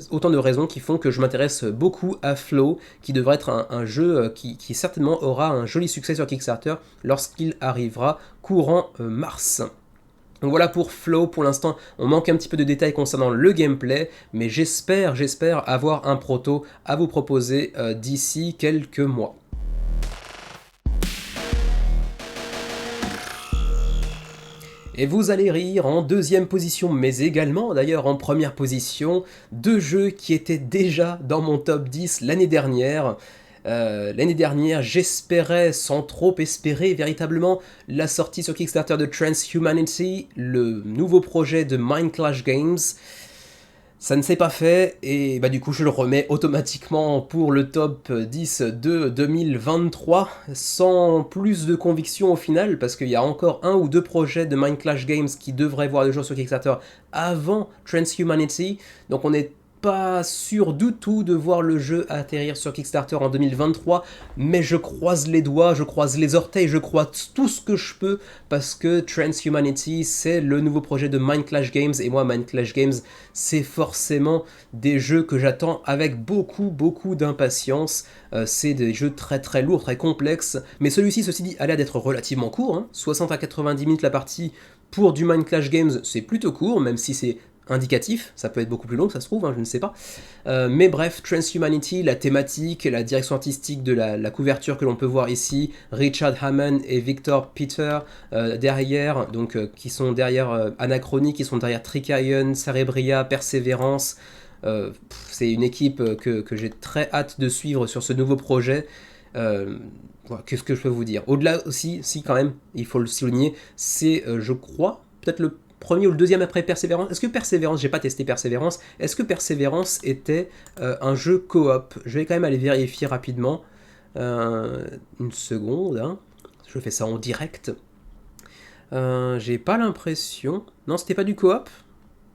Autant de raisons qui font que je m'intéresse beaucoup à Flow, qui devrait être un jeu qui certainement aura un joli succès sur Kickstarter lorsqu'il arrivera courant mars. Donc voilà pour Flow, pour l'instant on manque un petit peu de détails concernant le gameplay, mais j'espère avoir un proto à vous proposer d'ici quelques mois. Et vous allez rire, en deuxième position, mais également d'ailleurs en première position, deux jeux qui étaient déjà dans mon top 10 l'année dernière. L'année dernière, j'espérais, sans trop espérer, véritablement la sortie sur Kickstarter de Transhumanity, le nouveau projet de Mindclash Games. Ça ne s'est pas fait, et du coup je le remets automatiquement pour le top 10 de 2023, sans plus de conviction au final, parce qu'il y a encore un ou deux projets de Mindclash Games qui devraient voir le jour sur Kickstarter avant Transhumanity, donc on est pas sûr du tout de voir le jeu atterrir sur Kickstarter en 2023, mais je croise les doigts, je croise les orteils, je crois tout ce que je peux, parce que Transhumanity, c'est le nouveau projet de Mindclash Games, et moi, Mindclash Games, c'est forcément des jeux que j'attends avec beaucoup d'impatience. C'est des jeux très lourds, très complexes, mais celui-ci, ceci dit, a l'air d'être relativement court, hein. 60 à 90 minutes la partie. Pour du Mindclash Games, c'est plutôt court, même si c'est indicatif, ça peut être beaucoup plus long, ça se trouve, hein, je ne sais pas. Mais bref, Transhumanity, la thématique, la direction artistique de la couverture que l'on peut voir ici, Richard Hammond et Victor Peter derrière, donc qui sont derrière Anachronie, qui sont derrière Trickerion, Cerebria, Perseverance. C'est une équipe que j'ai très hâte de suivre sur ce nouveau projet. Voilà, qu'est-ce que je peux vous dire? Au-delà aussi, si quand même, il faut le souligner, c'est, je crois, peut-être le premier ou le deuxième après Perseverance. Est-ce que Perseverance, j'ai pas testé Perseverance, est-ce que Perseverance était un jeu coop? Je vais quand même aller vérifier rapidement. Une seconde, hein. Je fais ça en direct. J'ai pas l'impression. Non, c'était pas du coop.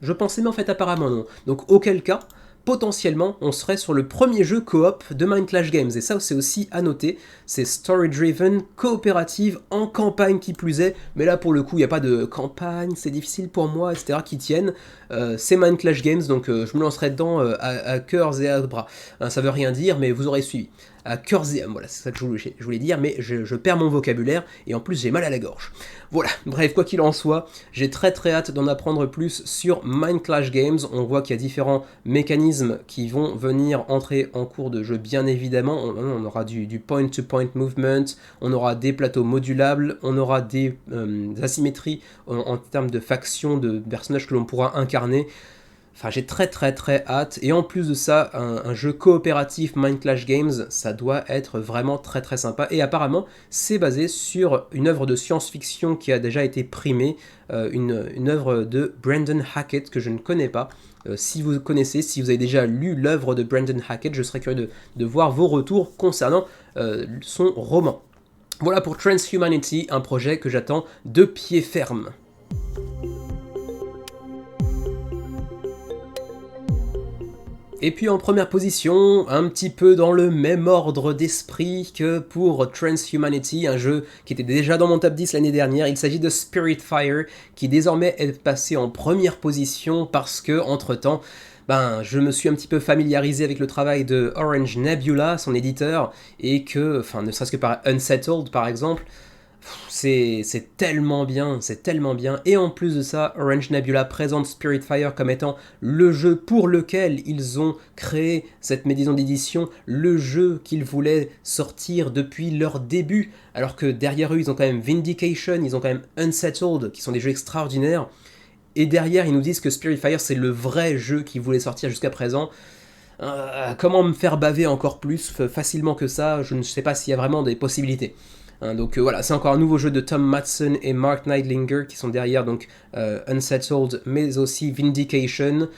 Je pensais, mais en fait apparemment non. Donc auquel cas, potentiellement, on serait sur le premier jeu coop de Mind Clash Games. Et ça, c'est aussi à noter, c'est story-driven, coopérative, en campagne qui plus est. Mais là, pour le coup, il n'y a pas de campagne, c'est difficile pour moi, etc. qui tiennent. C'est Mind Clash Games, donc je me lancerai dedans à cœurs et à bras. Ça veut rien dire, mais vous aurez suivi. À cœurs et âme, voilà, c'est ça que je voulais dire, mais je perds mon vocabulaire, et en plus j'ai mal à la gorge. Voilà, bref, quoi qu'il en soit, j'ai très hâte d'en apprendre plus sur Mind Clash Games. On voit qu'il y a différents mécanismes qui vont venir entrer en cours de jeu, bien évidemment. On aura du point-to-point movement, on aura des plateaux modulables, on aura des asymétries en termes de factions, de personnages que l'on pourra incarner. Enfin, j'ai très hâte, et en plus de ça, un jeu coopératif Mind Clash Games, ça doit être vraiment très sympa, et apparemment, c'est basé sur une œuvre de science-fiction qui a déjà été primée, une œuvre de Brendan Hackett, que je ne connais pas. Si vous connaissez, si vous avez déjà lu l'œuvre de Brendan Hackett, je serais curieux de voir vos retours concernant son roman. Voilà pour Transhumanity, un projet que j'attends de pied ferme. Et puis en première position, un petit peu dans le même ordre d'esprit que pour Transhumanity, un jeu qui était déjà dans mon top 10 l'année dernière, il s'agit de Spiritfire, qui désormais est passé en première position parce que, entre-temps, je me suis un petit peu familiarisé avec le travail de Orange Nebula, son éditeur, et que, ne serait-ce que par Unsettled par exemple, c'est tellement bien, et en plus de ça, Orange Nebula présente Spiritfire comme étant le jeu pour lequel ils ont créé cette maison d'édition, le jeu qu'ils voulaient sortir depuis leur début, alors que derrière eux, ils ont quand même Vindication, ils ont quand même Unsettled, qui sont des jeux extraordinaires, et derrière, ils nous disent que Spiritfire, c'est le vrai jeu qu'ils voulaient sortir jusqu'à présent. Comment me faire baver encore plus facilement que ça? Je ne sais pas s'il y a vraiment des possibilités. Donc voilà, c'est encore un nouveau jeu de Tom Matson et Mark Neidlinger qui sont derrière, donc Unsettled, mais aussi Vindication,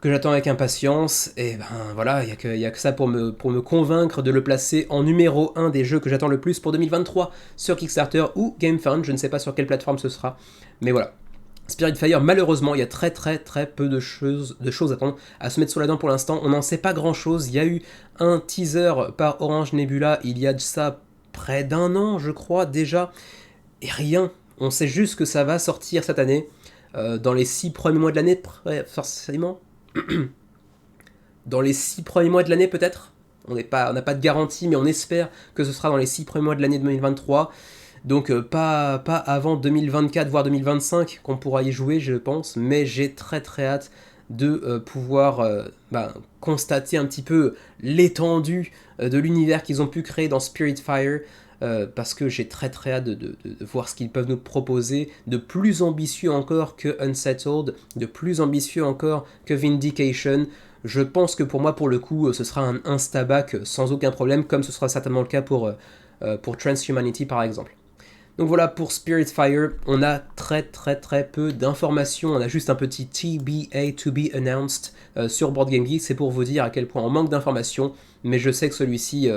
que j'attends avec impatience. Et voilà, il n'y a que ça pour me convaincre de le placer en numéro 1 des jeux que j'attends le plus pour 2023 sur Kickstarter ou GameFound, je ne sais pas sur quelle plateforme ce sera, mais voilà. Spiritfire, malheureusement, il y a très peu de choses à se mettre sous la dent pour l'instant. On n'en sait pas grand chose. Il y a eu un teaser par Orange Nebula il y a de ça près d'un an, je crois, déjà, et rien. On sait juste que ça va sortir cette année, dans les 6 premiers mois de l'année, forcément. Dans les 6 premiers mois de l'année, peut-être. On n'a pas de garantie, mais on espère que ce sera dans les 6 premiers mois de l'année 2023. Donc pas avant 2024, voire 2025 qu'on pourra y jouer, je pense, mais j'ai très hâte de pouvoir constater un petit peu l'étendue de l'univers qu'ils ont pu créer dans Spiritfire, parce que j'ai très hâte de voir ce qu'ils peuvent nous proposer, de plus ambitieux encore que Unsettled, de plus ambitieux encore que Vindication. Je pense que pour moi, pour le coup, ce sera un instaback sans aucun problème, comme ce sera certainement le cas pour Transhumanity par exemple. Donc voilà, pour Spiritfire, on a très peu d'informations, on a juste un petit TBA, to be announced, sur Board Game Geek, c'est pour vous dire à quel point on manque d'informations, mais je sais que celui-ci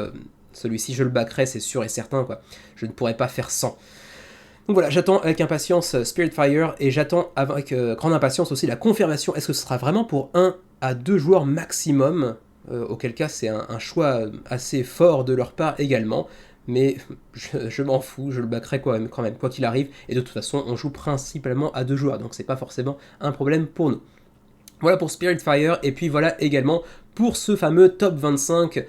je le backerai, c'est sûr et certain, quoi. Je ne pourrais pas faire sans. Donc voilà, j'attends avec impatience Spiritfire, et j'attends avec grande impatience aussi la confirmation, est-ce que ce sera vraiment pour 1 à 2 joueurs maximum, auquel cas c'est un choix assez fort de leur part également, mais je m'en fous, je le backerai quand même, quoi qu'il arrive, et de toute façon on joue principalement à 2 joueurs, donc c'est pas forcément un problème pour nous. Voilà pour Spiritfire, et puis voilà également pour ce fameux top 25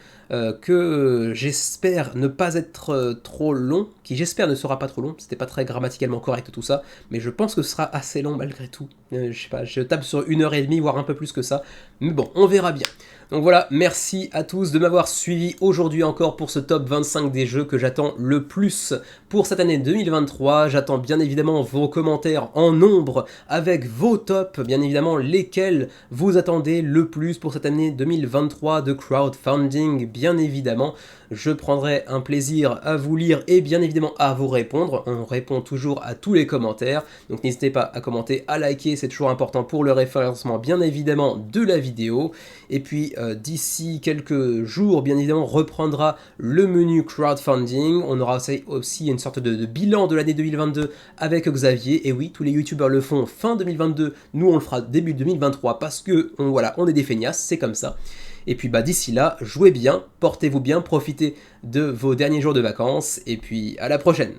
que j'espère ne pas être trop long, qui j'espère ne sera pas trop long, c'était pas très grammaticalement correct tout ça, mais je pense que ce sera assez long malgré tout. Je sais pas, je tape sur 1h30, voire un peu plus que ça, mais bon, on verra bien. Donc voilà, merci à tous de m'avoir suivi aujourd'hui encore pour ce top 25 des jeux que j'attends le plus pour cette année 2023. J'attends bien évidemment vos commentaires en nombre avec vos tops, bien évidemment lesquels vous attendez le plus pour cette année 2023. 2023 de crowdfunding, bien évidemment. Je prendrai un plaisir à vous lire et bien évidemment à vous répondre. On répond toujours à tous les commentaires, donc n'hésitez pas à commenter, à liker, c'est toujours important pour le référencement bien évidemment de la vidéo. Et puis d'ici quelques jours, bien évidemment, reprendra le menu crowdfunding. On aura aussi une sorte de bilan de l'année 2022 avec Xavier. Et oui, tous les youtubeurs le font fin 2022, nous on le fera début 2023 parce que voilà, on est des feignasses, c'est comme ça. Et puis d'ici là, jouez bien, portez-vous bien, profitez de vos derniers jours de vacances, et puis à la prochaine.